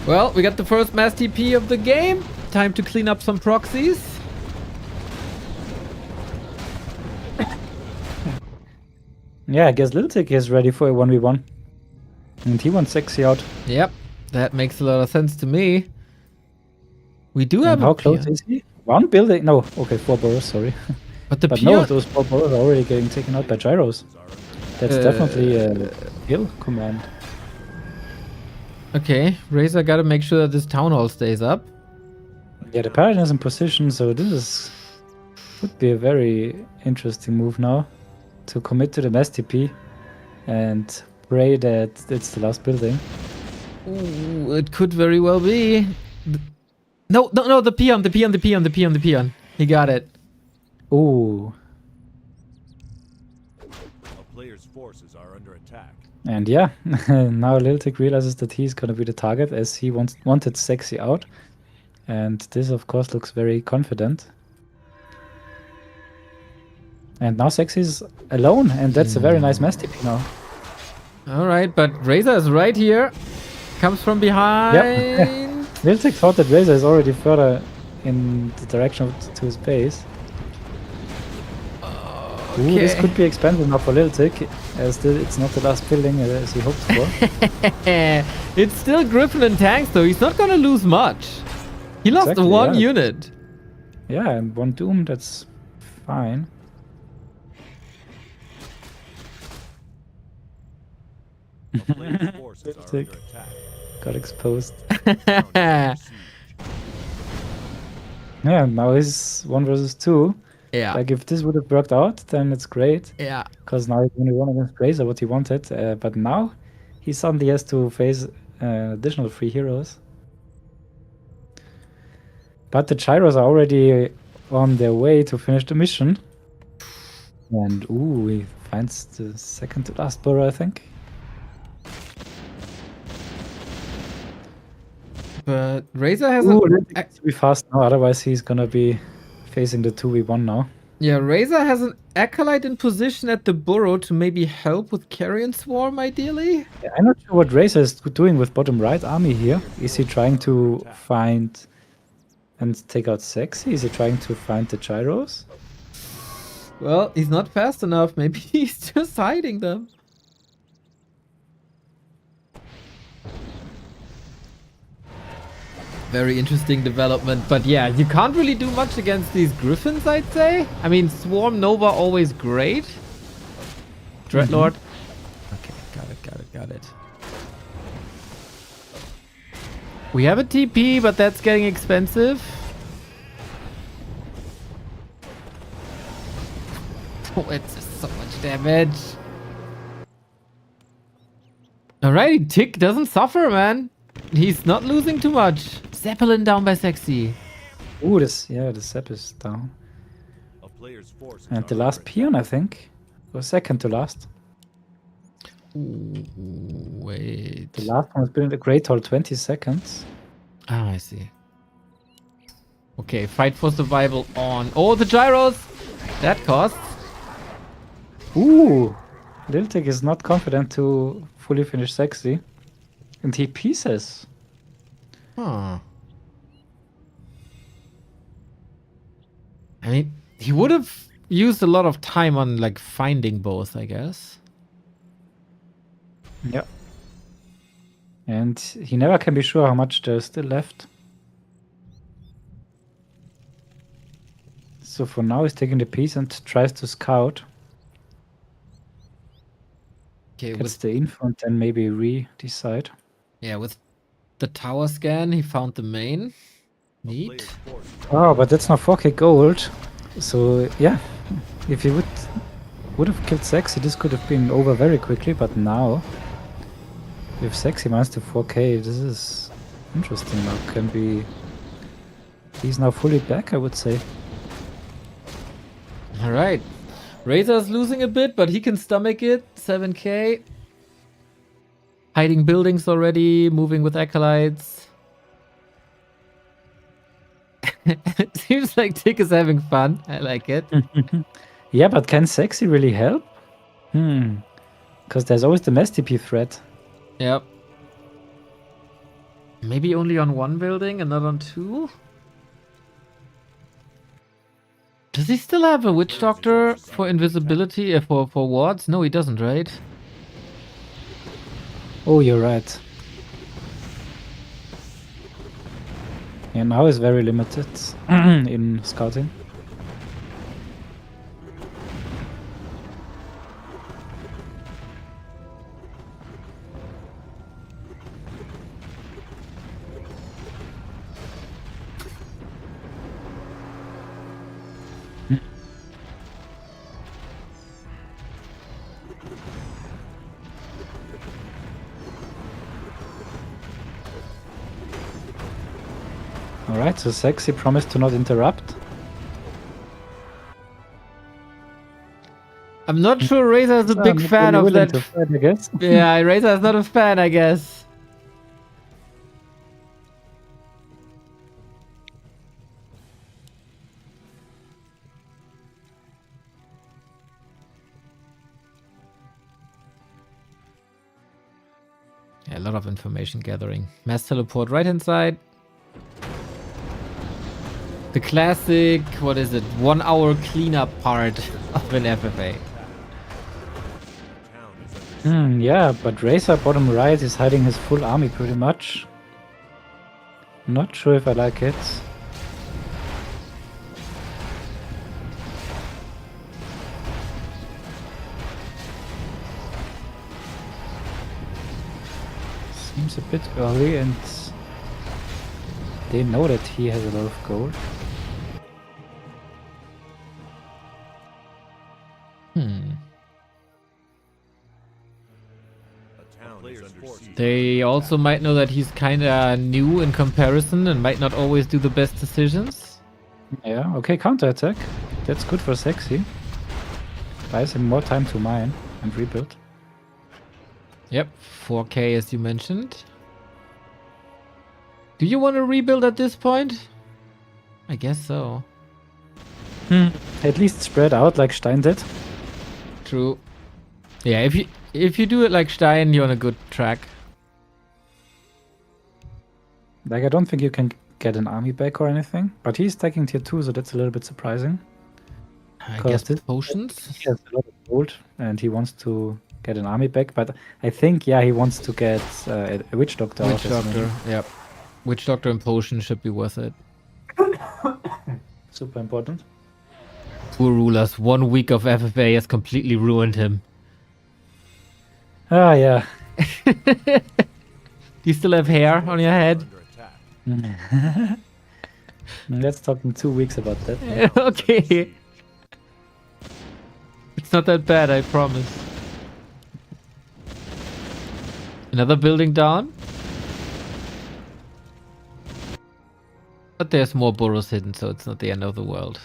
Well, we got the first mass TP of the game. Time to clean up some proxies. Yeah, I guess LilTic is ready for a 1v1. And he wants Seksi out. Yep, that makes a lot of sense to me. We do have And how close is he? One building? No, okay, 4 burrows, sorry. But the But peon... no, those 4 burrows are already getting taken out by Gyros. That's definitely a kill command. Okay, RaZeR gotta make sure that this town hall stays up. Yeah, the Paladin is in position, so this would be a very interesting move now. To commit to the mass TP and pray that it's the last building. Ooh, it could very well be. No, the peon. He got it. Ooh. A player's forces are under attack. And yeah, now LilTic realizes that he's gonna be the target as he wanted Seksi out. And this of course looks very confident. And now Seksi's alone, and that's a very nice mass TP now. Alright, but RaZeR is right here. Comes from behind. Yep. LilTic thought that RaZeR is already further in the direction to his base. Okay. Ooh, this could be expensive now for LilTic, as it's not the last building as he hoped for. It's still Griffin and tanks though. He's not gonna lose much. He lost Exactly, one yeah. unit. Yeah, and 1 Doom, that's fine. A player's forces are under Sick. attack. Got exposed. Yeah. Yeah, now he's 1 versus 2. Like if this would have worked out, then it's great. Yeah. Because now he's only 1 against RaZeR, what he wanted. But now he suddenly has to face additional 3 heroes. But the Gyros are already on their way to finish the mission. And ooh, he finds the second to last burrow, I think. But RaZeR has Ooh, an... has to be fast now, otherwise he's gonna be facing the 2v1 now. Yeah, RaZeR has an Acolyte in position at the burrow to maybe help with Carrion Swarm, ideally? Yeah, I'm not sure what RaZeR is doing with bottom right army here. Is he trying to find and take out Seksi? Is he trying to find the Gyros? Well, he's not fast enough. Maybe he's just hiding them. Very interesting development. But yeah, you can't really do much against these Griffins, I'd say. I mean, Swarm Nova always great. Dreadlord. Okay, got it. We have a TP, but that's getting expensive. Oh, it's just so much damage. Alrighty, Tick doesn't suffer, man. He's not losing too much. Zeppelin down by Seksi. Ooh, the Sep is down. A player's forces And are the last under peon, I think. Or second to last. Ooh, wait. The last one has been in the Great Hall 20 seconds. Ah, I see. Okay, fight for survival on. Oh, the gyros! That costs. Ooh, LilTic is not confident to fully finish Seksi. And he pieces. Huh. I mean, he would have used a lot of time on like finding both, I guess. Yeah. And he never can be sure how much there's still left. So for now, he's taking the piece and tries to scout. Okay, Gets with the info and then maybe re-decide. with the tower scan, he found the main. A Neat. player's forces Oh, but that's not 4k gold. So yeah, if he would have killed Seksi, this could have been over very quickly. But now, with Seksi minus the 4k, this is interesting. Now can be. He's now fully back, I would say. All right. RaZeR's losing a bit, but he can stomach it. 7k. Hiding buildings already, moving with acolytes. Seems like Tick is having fun. I like it. Yeah, but can Seksi really help? Because there's always the mass TP threat. Yep. Maybe only on one building and not on two? Does he still have a witch doctor for invisibility, for wards? No, he doesn't, right? Oh, you're right. Yeah, now is very limited in scouting. Alright, so Seksi promised to not interrupt. I'm not sure RaZeR is a big Not fan really of willing that. to fight, I guess. Yeah, RaZeR is not a fan, I guess. Yeah, a lot of information gathering. Mass teleport right hand side. The classic, what is it? 1 hour cleanup part of an FFA. town is under Yeah, but RaZeR bottom right is hiding his full army pretty much. Not sure if I like it. Seems a bit early, and they know that he has a lot of gold. a town is under siege. They also might know that he's kinda new in comparison and might not always do the best decisions. Yeah, okay, counterattack. That's good for Seksi. Buys him more time to mine and rebuild. Yep, 4k as you mentioned. Do you want to rebuild at this point? I guess so. At least spread out like Stein did. True. Yeah, if you do it like Stein, you're on a good track. Like, I don't think you can get an army back or anything, but he's taking tier 2, so that's a little bit surprising. I Because guess this- potions. He has a lot of gold and he wants to get an army back, but I think, yeah, he wants to get a witch doctor. out Witch as well. doctor. Yep. Witch doctor and potion should be worth it. Super important. Poor rulers. 1 week of FFA has completely ruined him. Ah, yeah. Do you still have hair on your head? Under attack. Let's talk in 2 weeks about that. Okay. It's not that bad, I promise. Another building down. But there's more burrows hidden, so it's not the end of the world.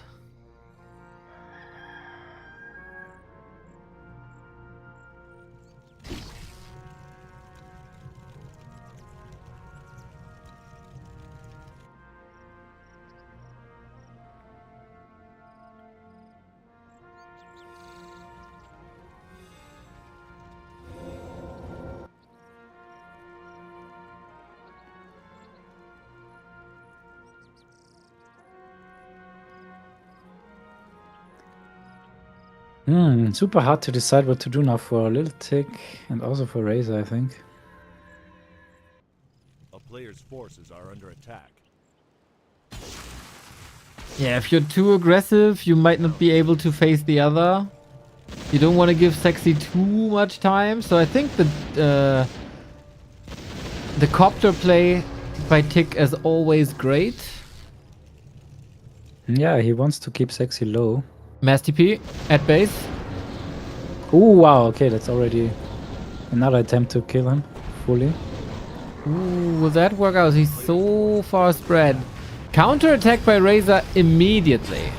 Super hard to decide what to do now for LilTic and also for RaZeR, I think. A player's forces are under attack. Yeah, if you're too aggressive, you might not be able to face the other. You don't want to give Seksi too much time, so I think the copter play by Tick is always great. Yeah, he wants to keep Seksi low. Mass TP at base. Oh, wow. Okay, that's already another attempt to kill him fully. Ooh, will that work out? He's so far spread. Counter attack by RaZeR immediately.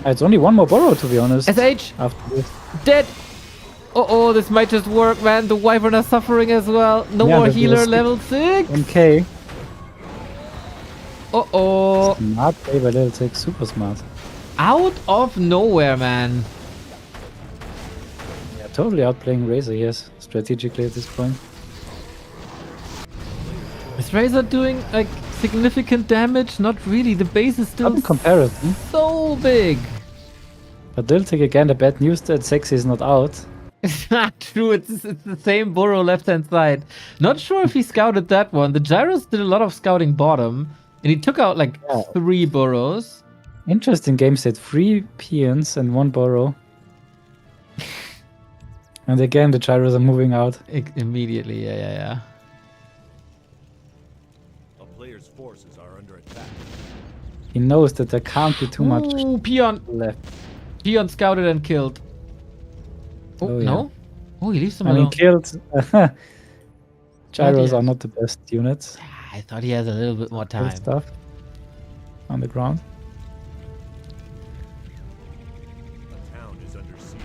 It's only one more borrow, to be honest. SH! After this. Dead! Uh-oh, this might just work, man. The Wyvern are suffering as well. No Yeah, more but healer there's level 6. MK. Uh-oh. Smart play by LilTic. Super smart. Out of nowhere, man. Yeah, totally outplaying RaZeR, yes, strategically at this point. Is RaZeR doing, like, significant damage? Not really. The base is still Not in comparison. so big. But LilTic again, the bad news that Seksi is not out. It's not true. It's the same burrow left-hand side. Not sure if he scouted that one. The Gyros did a lot of scouting bottom. And he took out, like, 3 burrows. Interesting game set. 3 peons and 1 borrow. And again, the gyros are moving out. Immediately, yeah. A player's forces are under attack. He knows that there can't be too much Ooh, Peon. left. Peon scouted and killed. Oh, Oh, yeah. no? Oh, he leaves them I mean, alone. killed. Gyros yeah. are not the best units. I thought he has a little bit more Kill time. stuff on the ground. A town is under siege.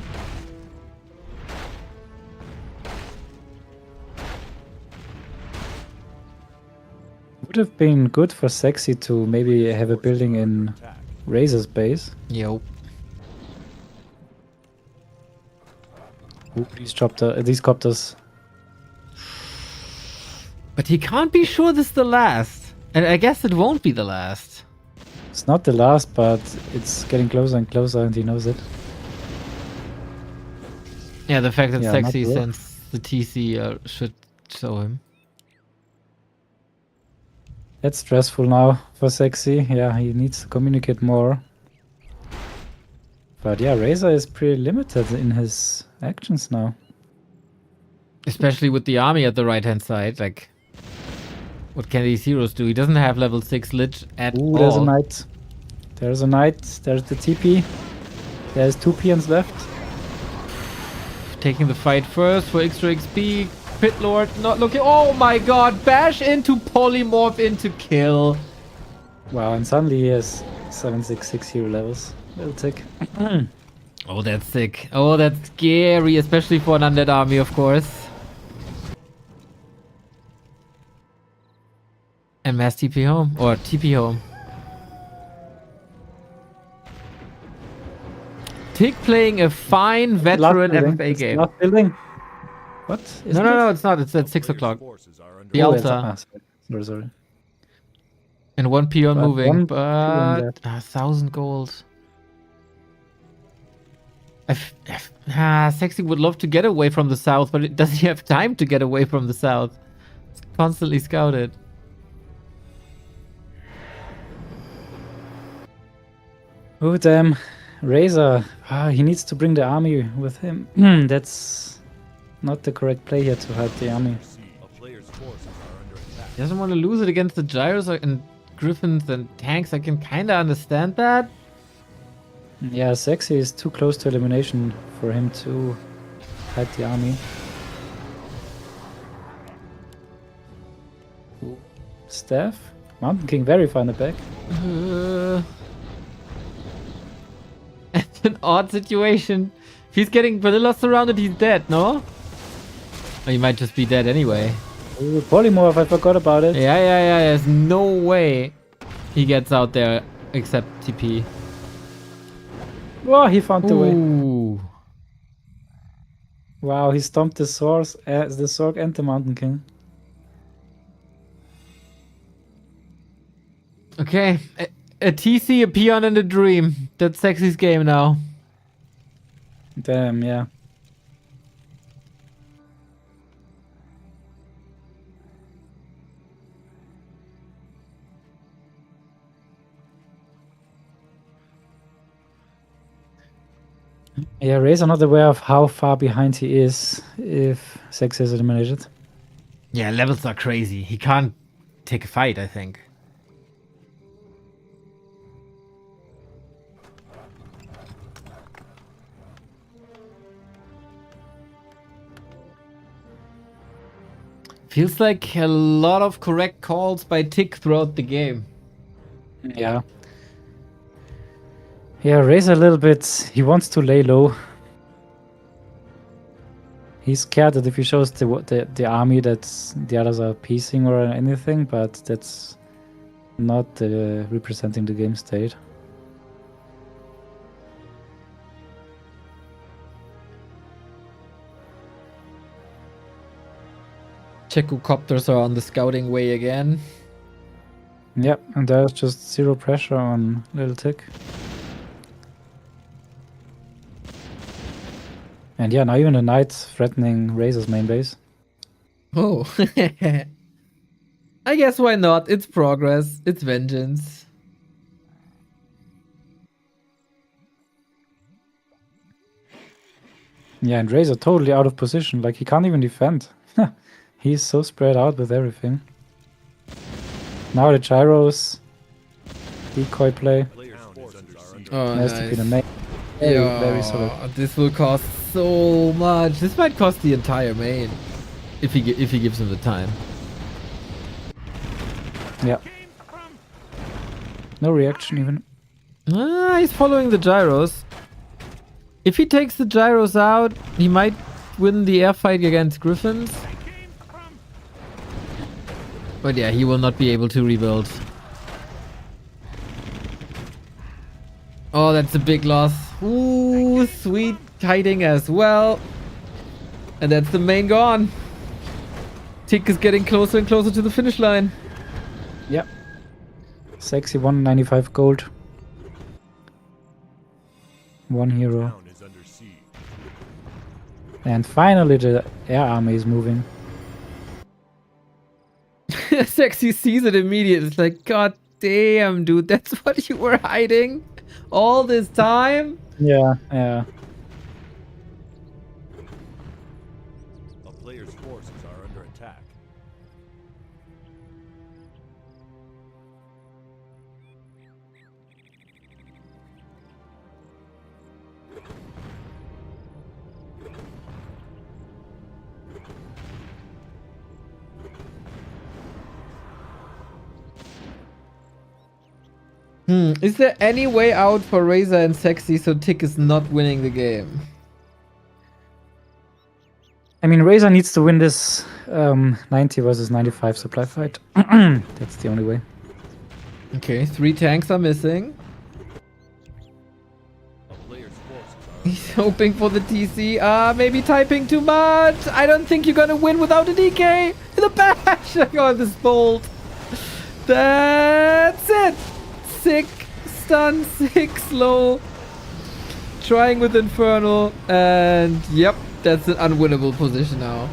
Would have been good for Seksi to maybe have a building in Attack. RaZeR's base. Yo. Ooh, these copters. But he can't be sure this is the last. And I guess it won't be the last. It's not the last, but it's getting closer and closer, and he knows it. Yeah, the fact that Yeah, not Seksi good. sends the TC should show him. That's stressful now for Seksi. Yeah, he needs to communicate more. But yeah, RaZeR is pretty limited in his actions now. Especially with the army at the right-hand side. Like, what can these heroes do? He doesn't have level 6 Lich at Ooh, all. there's a knight. There's a knight. There's the TP. There's 2 peons left. Taking the fight first for extra XP. Pit Lord not looking. Oh my god. Bash into polymorph into kill. Wow, and suddenly he has 766 hero levels. LilTic. Oh, that's sick. Oh, that's scary. Especially for an undead army, of course. And mass TP home. Or TP home. Tick playing a fine veteran FFA game. Not building. What? Is No, it's not. It's at 6 Player's o'clock. forces are under The Oh, altar. sorry. And 1 peon But moving. 1 But peon left. 1,000 gold. Seksi would love to get away from the south, but does he have time to get away from the south? It's constantly scouted. Oh, damn. RaZeR. He needs to bring the army with him. That's not the correct play here to hide the army. A player's forces are under attack. He doesn't want to lose it against the gyros and griffins and tanks. I can kind of understand that. Yeah, Seksi is too close to elimination for him to hide the army. Staff? Mountain King very far in the back. It's an odd situation. If he's getting vanilla surrounded, he's dead, no? Or he might just be dead anyway. Ooh, polymorph, I forgot about it. Yeah. There's no way he gets out there except TP. Oh, he found the way. Ooh. Wow, he stomped the Zorg and the Mountain King. Okay. A TC, a peon, and a dream. That's Seksi's game now. Damn, yeah. Yeah, RaZeR not aware of how far behind he is if Seksi is eliminated. Yeah, levels are crazy. He can't take a fight, I think. Feels like a lot of correct calls by Tick throughout the game. Yeah. Yeah, RaZeR a little bit. He wants to lay low. He's scared that if he shows the army that the others are piecing or anything, but that's not representing the game state. Copters are on the scouting way again. Yep, and there's just zero pressure on LilTic. And yeah, now even the Knight's threatening RaZeR's main base. Oh. I guess why not? It's progress. It's vengeance. Yeah, and RaZeR totally out of position. Like, he can't even defend. He's so spread out with everything. Now the gyros. Decoy play. Oh, Has to be the main. Very solid. This will cost so much. This might cost the entire main. If he gives him the time. Yeah. No reaction even. Ah, he's following the gyros. If he takes the gyros out, he might win the air fight against Griffins. But yeah, he will not be able to rebuild. Oh, that's a big loss. Ooh, sweet kiting as well. And that's the main gone. Tick is getting closer and closer to the finish line. Yep. Seksi 195 gold. One hero. And finally the air army is moving. Seksi sees it immediately. It's like, God damn, dude, that's what you were hiding all this time? Yeah, yeah. A player's forces are under attack. Is there any way out for RaZeR and Seksi so Tick is not winning the game? I mean, RaZeR needs to win this 90 versus 95 supply fight. That's the only way. Okay, 3 tanks are missing. A player's forces are He's hoping for the TC. Maybe typing too much. I don't think you're gonna win without a DK. The bash! Oh, this bolt. That's it. 6 stun, 6 slow. Trying with Infernal. And yep, that's an unwinnable position now.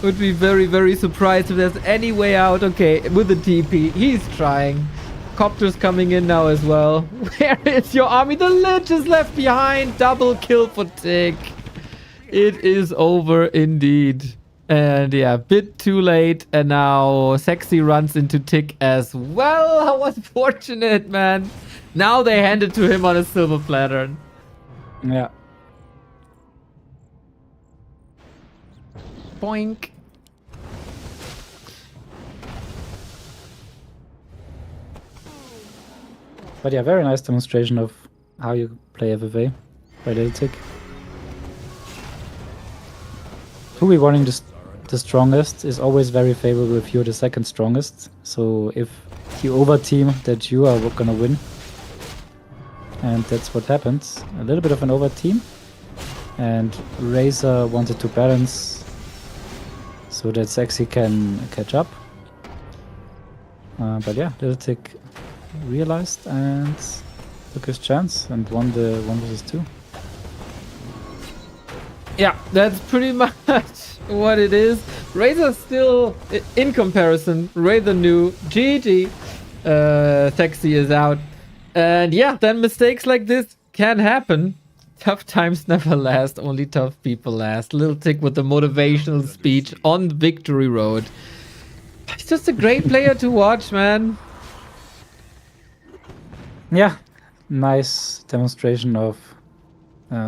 Would be very, very surprised if there's any way out. Okay, with the TP, he's trying. Copters coming in now as well. Where is your army? The Lich is left behind. Double kill for Tick. It is over indeed. And yeah, a bit too late. And now Seksi runs into Tick as well. How unfortunate, man. Now they hand it to him on a silver platter. Yeah. Boink. But yeah, very nice demonstration of how you play FFA by LilTic. 2v1ing the strongest is always very favorable if you're the second strongest. So if you overteam, that you are gonna win. And that's what happens. A little bit of an overteam. And RaZeR wanted to balance so that Seksi can catch up. But yeah, LilTic realized and took his chance and won the 1v2. Yeah, that's pretty much what it is. RaZeR still, in comparison, RaZeR new. GG. Seksi is out. And yeah, then mistakes like this can happen. Tough times never last, only tough people last. LilTic with the motivational speech on the victory road. He's just a great player to watch, man. Yeah, nice demonstration of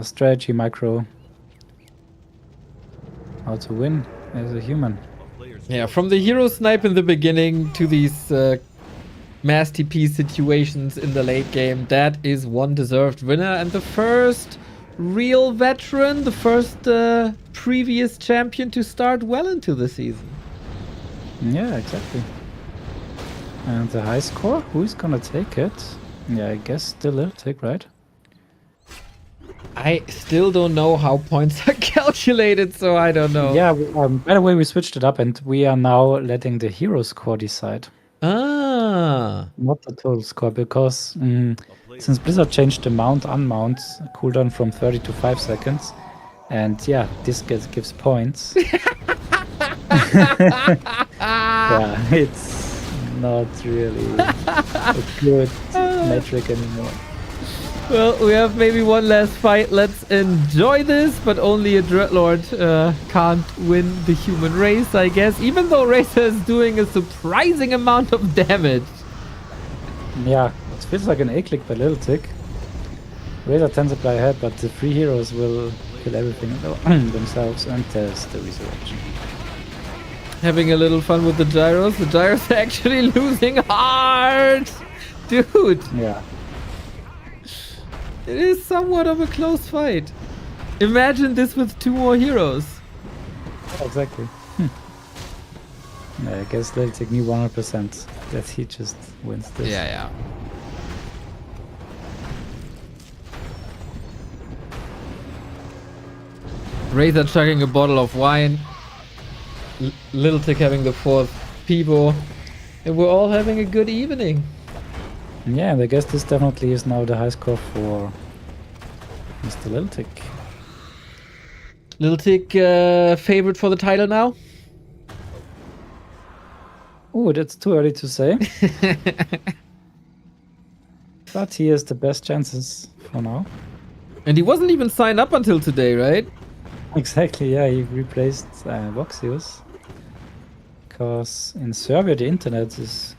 strategy, micro, how to win as a human. Yeah, from the hero snipe in the beginning to these mass TP situations in the late game, that is one deserved winner and the first real veteran, the first previous champion to start well into the season. Yeah, exactly. And the high score, who's gonna take it? Yeah, I guess still LilTic, right? I still don't know how points are calculated, so I don't know. Yeah, by the way, we switched it up and we are now letting the hero score decide. Ah. Not the total score, because since Blizzard changed the mount unmount cooldown from 30 to 5 seconds, and yeah, this gives points. Yeah, it's not really a good metric anymore. Well, we have maybe one last fight. Let's enjoy this, but only a Dreadlord can't win the human race, I guess. Even though RaZeR is doing a surprising amount of damage. Yeah, it feels like an A-click by LilTic. RaZeR 10 supply ahead, but the free heroes will kill everything themselves, and there's the resurrection. Having a little fun with the gyros. The gyros are actually losing hard! Dude! Yeah. It is somewhat of a close fight. Imagine this with 2 more heroes. Exactly. Yeah, I guess LilTic knew 100% that he just wins this. Yeah. RaZeR chugging a bottle of wine. LilTic having the 4th Pivo. And we're all having a good evening. Yeah, and I guess this definitely is now the high score for Mr. LilTic. LilTic favorite for the title now? Oh, that's too early to say. But he has the best chances for now. And he wasn't even signed up until today, right? Exactly, yeah, he replaced Voxius. Because in Serbia the internet is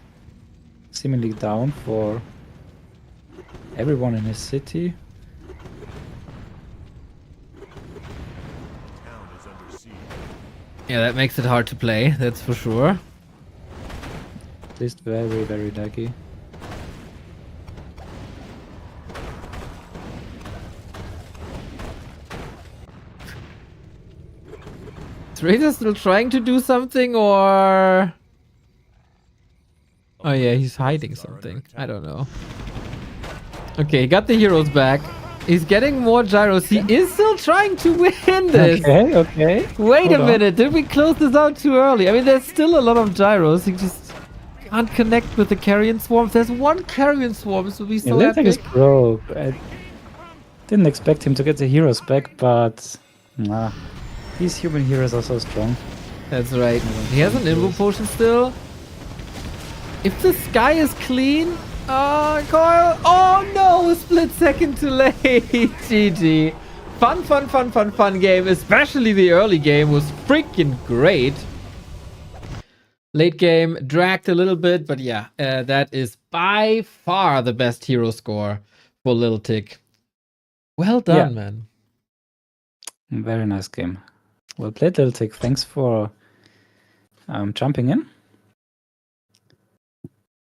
seemingly down for everyone in his city. Town is under siege. Yeah, that makes it hard to play, that's for sure. At least very, very laggy. Is RaZeR still trying to do something, or... Oh yeah, he's hiding something. I don't know. Okay, he got the heroes back. He's getting more gyros. He is still trying to win this. Okay. Wait Hold a on. minute. Did we close this out too early? I mean, there's still a lot of gyros. He just can't connect with the carrion swarms. There's one carrion swarm, so we Yeah, so LilTic is epic. broke. I didn't expect him to get the heroes back, but nah. These human heroes are so strong. That's right. He has an invo potion still. If the sky is clean... Coil. Oh no, a split second too late. GG. Fun game. Especially the early game was freaking great. Late game dragged a little bit, but yeah, that is by far the best hero score for LilTic. Well done, man. Very nice game. Well played, LilTic. Thanks for jumping in.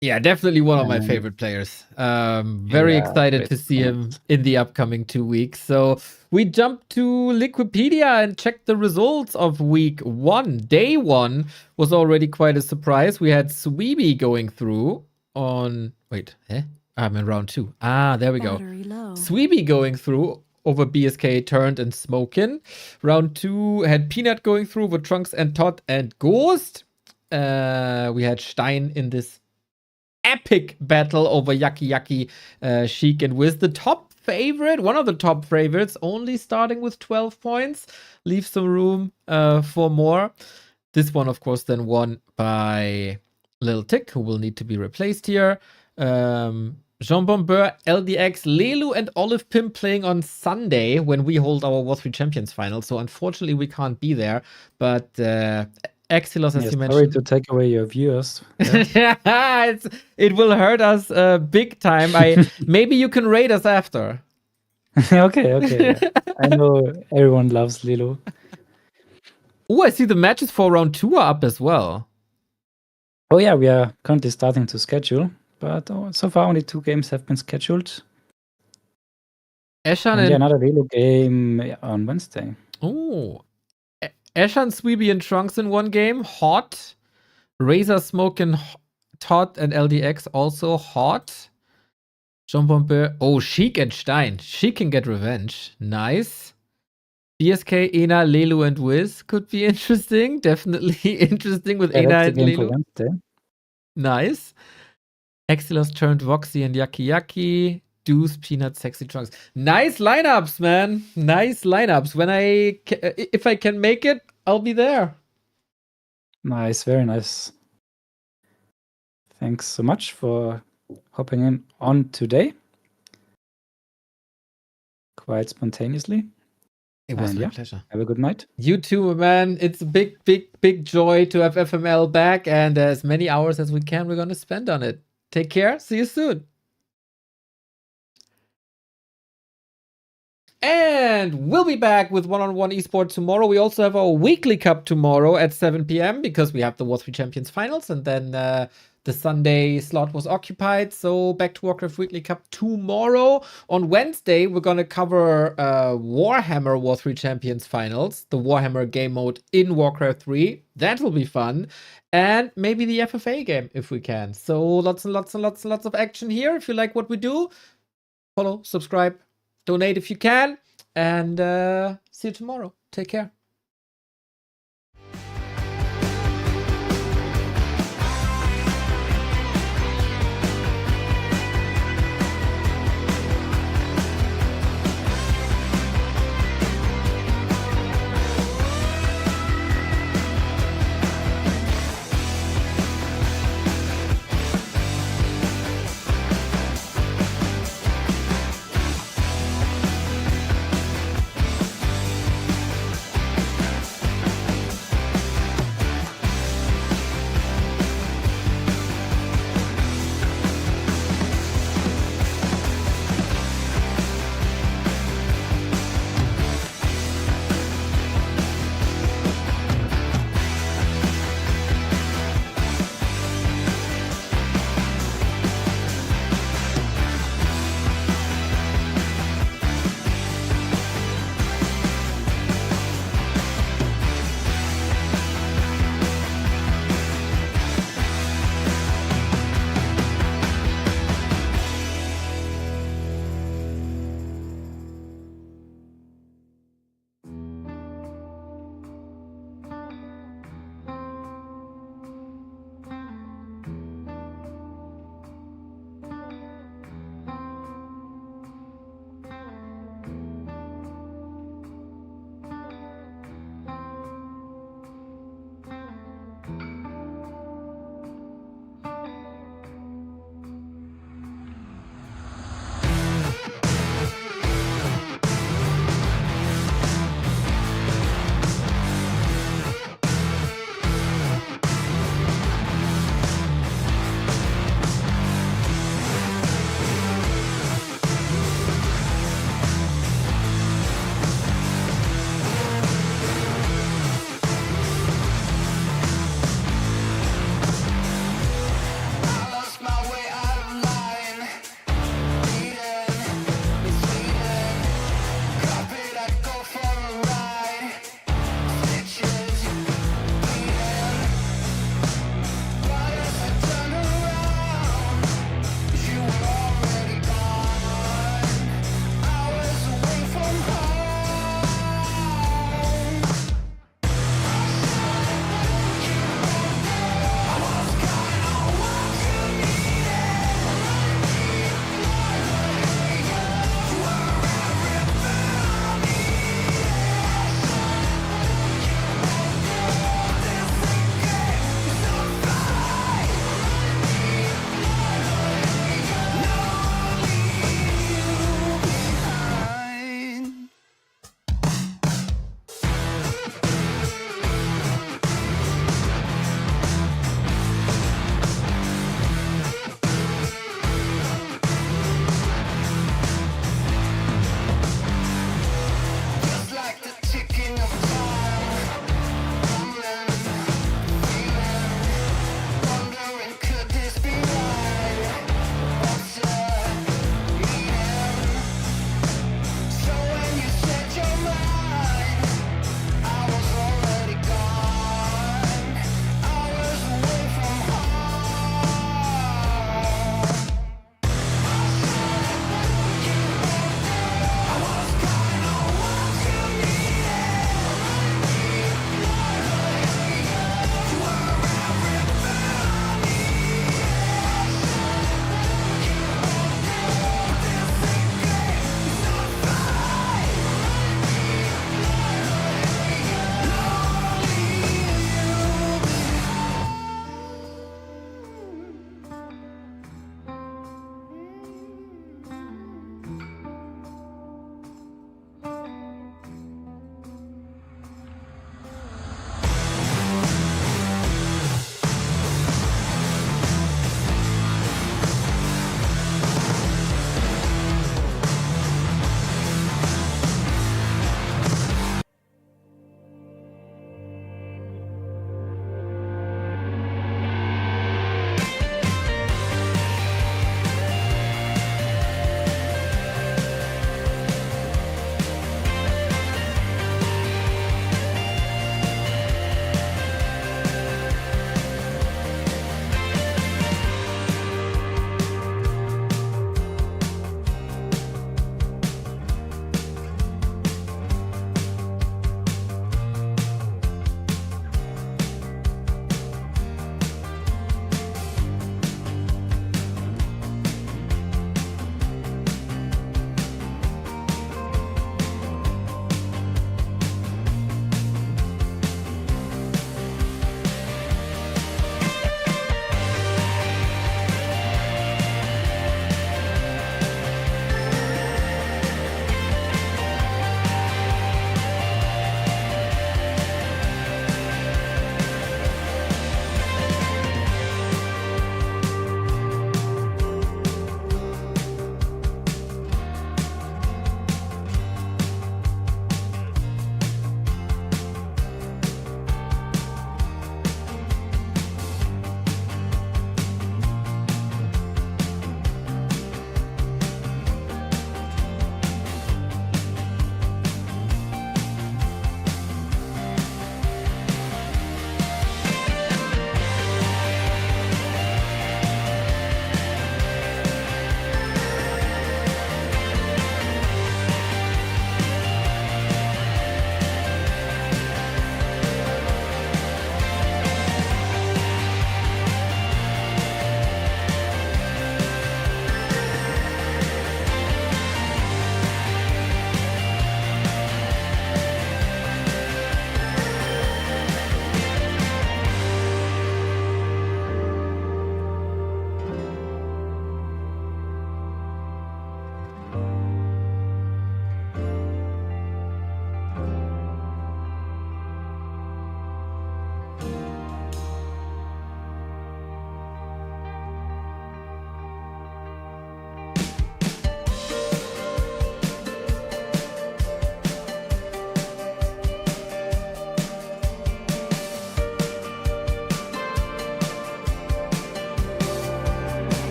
Yeah, definitely one of my favorite players. Very excited to see him in the upcoming 2 weeks. So we jump to Liquipedia and check the results of week 1. Day 1 was already quite a surprise. We had Sweeby going through on... Wait, I'm in round 2. Ah, there we go. Sweeby going through over BSK turned and Smokin. Round 2 had Peanut going through with Trunks and Todd and Ghost. We had Stein in this epic battle over Yaki Yaki, Sheik and Wiz. The top favorite, one of the top favorites, only starting with 12 points. Leave some room for more. This one, of course, then won by LilTic, who will need to be replaced here. Jean Bombeur, LDX, Lelu, and Olive Pim playing on Sunday when we hold our War 3 Champions final. So unfortunately, we can't be there. But Exilos, as you mentioned. Sorry to take away your viewers. Yeah. It will hurt us big time. Maybe you can raid us after. Okay. Yeah. I know everyone loves Lilo. Oh, I see the matches for round 2 are up as well. Oh yeah, we are currently starting to schedule, but so far only 2 games have been scheduled. Eshan and another Lilo game on Wednesday. Oh, Eshan, Sweeby, and Trunks in one game, hot. RaZeR, Smoke, and Todd and LDX also hot. Jean Bombeur. Oh, Sheik and Stein. Sheik can get revenge. Nice. BSK, Ena, Lelu, and Wiz could be interesting. Definitely interesting with Ena and Lelu. Nice. Exilos turned Voxy and Yaki Yaki. Deuce, Peanut, Seksi, Trunks. Nice lineups, man. Nice lineups. If I can make it, I'll be there. Nice, very nice. Thanks so much for hopping in on today. Quite spontaneously. It was my pleasure. Have a good night. You too, man. It's a big joy to have FML back, and as many hours as we can, we're going to spend on it. Take care. See you soon. And we'll be back with one-on-one esports tomorrow. We also have our weekly cup tomorrow at 7 p.m. because we have the War 3 Champions finals, and then the Sunday slot was occupied. So back to Warcraft Weekly Cup tomorrow. On Wednesday, we're going to cover Warhammer War 3 Champions finals, the Warhammer game mode in Warcraft 3. That will be fun. And maybe the FFA game if we can. So lots and lots of action here. If you like what we do, follow, subscribe, donate if you can, and see you tomorrow. Take care.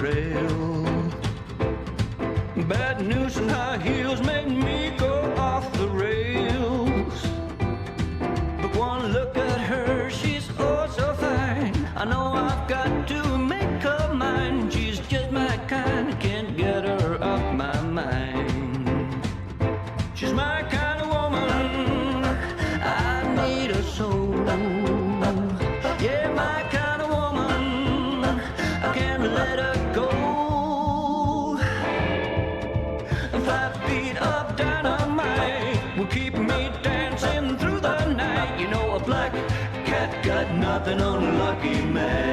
trail. Bad news and high heels made me go off the rails. But one look at her, she's oh so fine. I know I've got to make her mine. She's just my kind, I can't get her off my mind. She's my kind of woman, I need her so. Yeah, my kind of woman, I can't let her go. 5 feet of dynamite will keep me dancing through the night. You know, a black cat got nothing on a lucky man.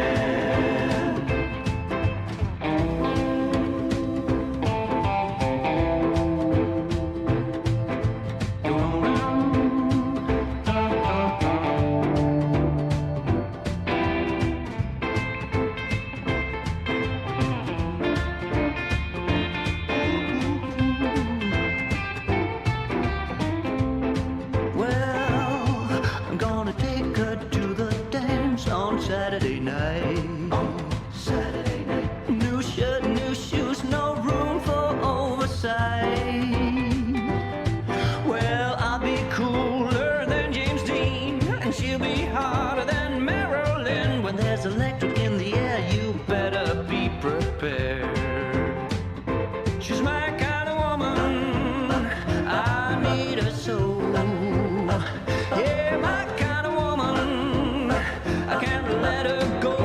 Saturday night. New shirt, new shoes, no room for oversight. Well, I'll be cooler than James Dean, and she'll be hotter than Marilyn. When there's electric in the air, you better be prepared. She's my kind of woman, I need her so. Yeah, my kind of woman, I can't let her go.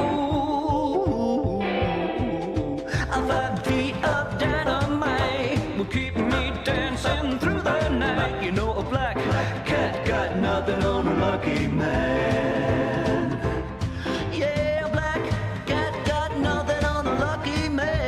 5 feet of dynamite will keep me dancing through the night. You know, a black cat got nothing on a lucky man. Yeah, a black cat got nothing on a lucky man.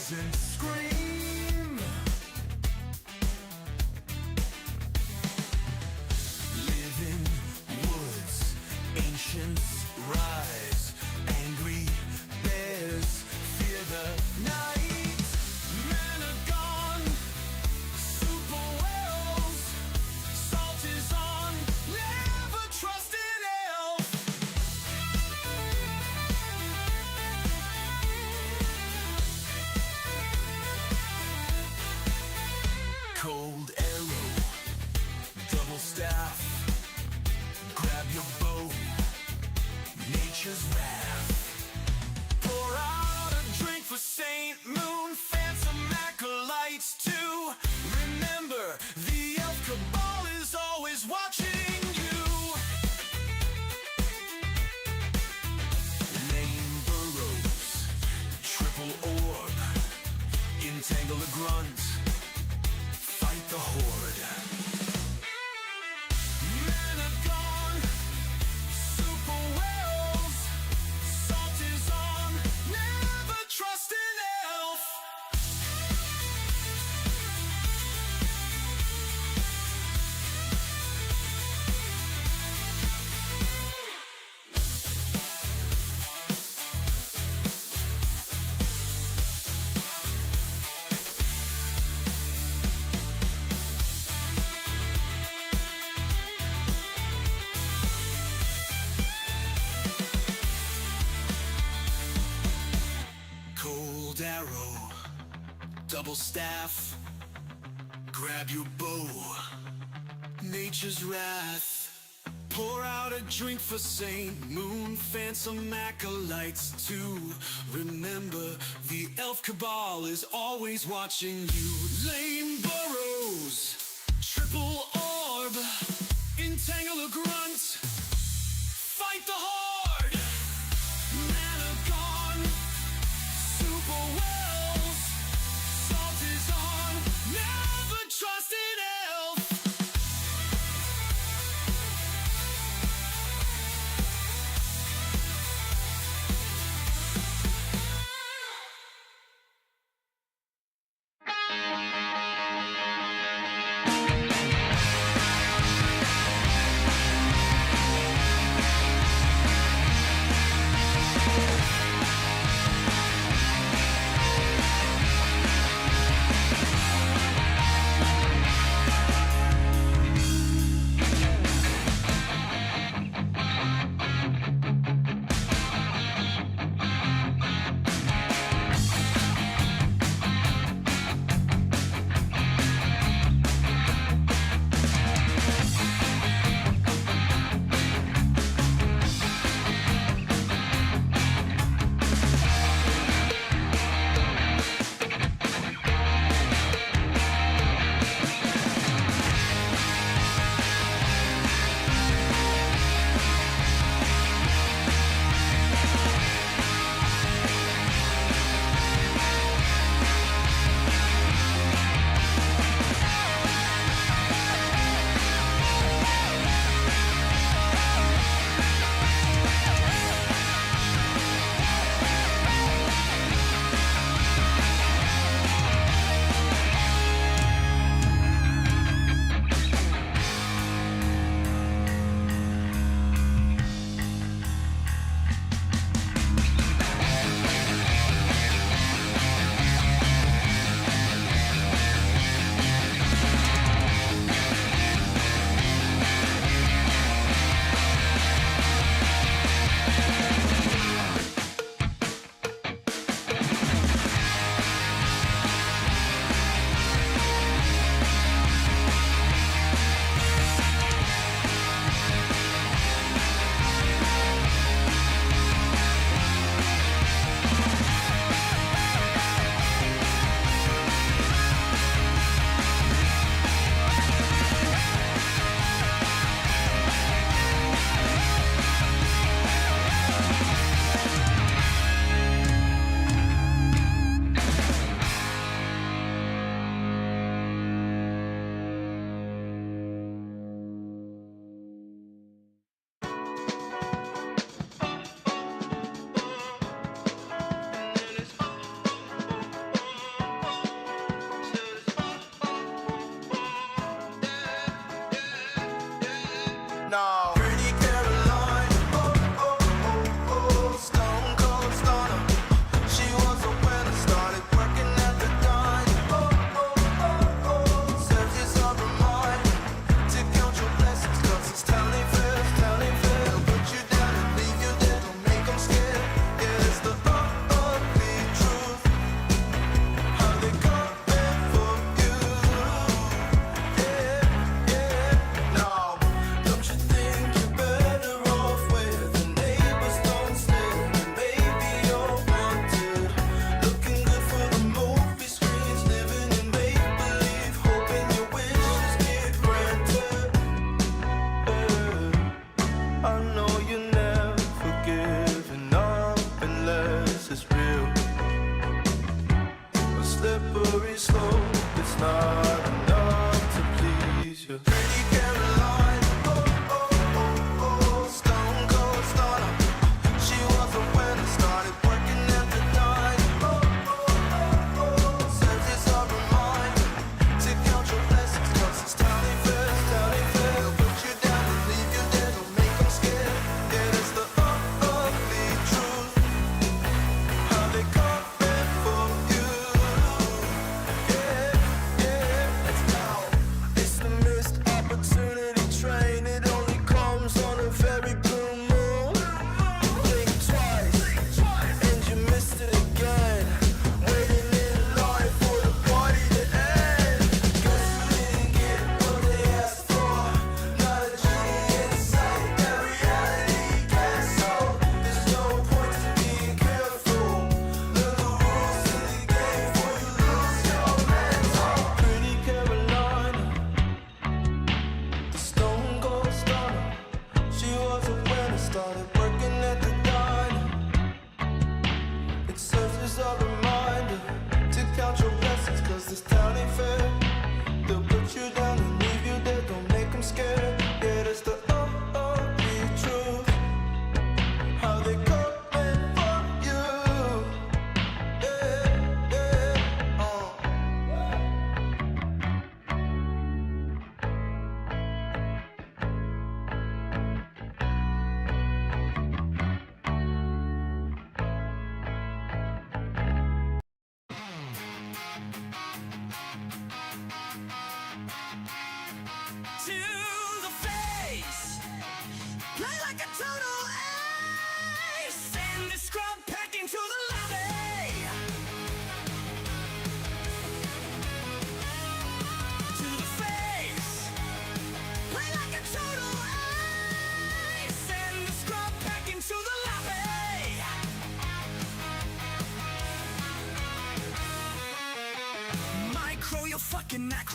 peasant scream. Live in woods, ancients rise. Angry bears fear the night. Men are gone, super whales. Salt is on, never trust an elf. Cold arrow, double staff. Grab your bow, nature's wrath. Pour out a drink for Saint Moon, phantom acolytes too. Remember, the elf cabal is always watching you. Lane burrows, triple orb. Entangle the grunt, fight the horde. Men are gone, super whales. Salt is on, never trust an elf. Cold arrow, double staff. Grab your bow, nature's wrath. Pour out a drink for Saint Moon, phantom acolytes too. Remember, the elf cabal is always watching you. Lame burrows, triple orb. Entangle a grunt, fight the horde. Men are gone, super whales. Salt is on, never trust an elf.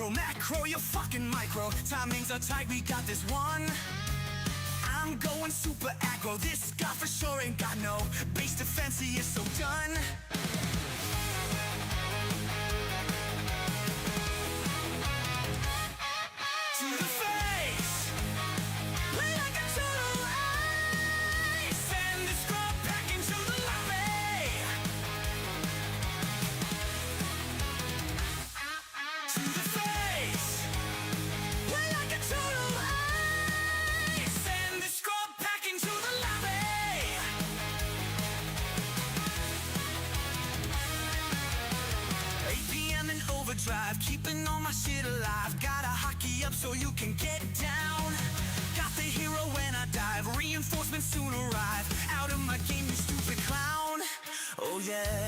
macro, you're fucking micro. Timings are tight, we got this one. I'm going super aggro. This guy for sure ain't got no base defense, he is so done. To the face, play like a total ace. Send the scrub back into the lobby. To the face, play like a total ace. Send the scrub back into the lobby. 8 p.m. in overdrive, keeping all my shit alive. Gotta hockey up so you can get down. Got the hero when I dive, reinforcements soon arrive. Out of my game, you stupid clown. Oh yeah.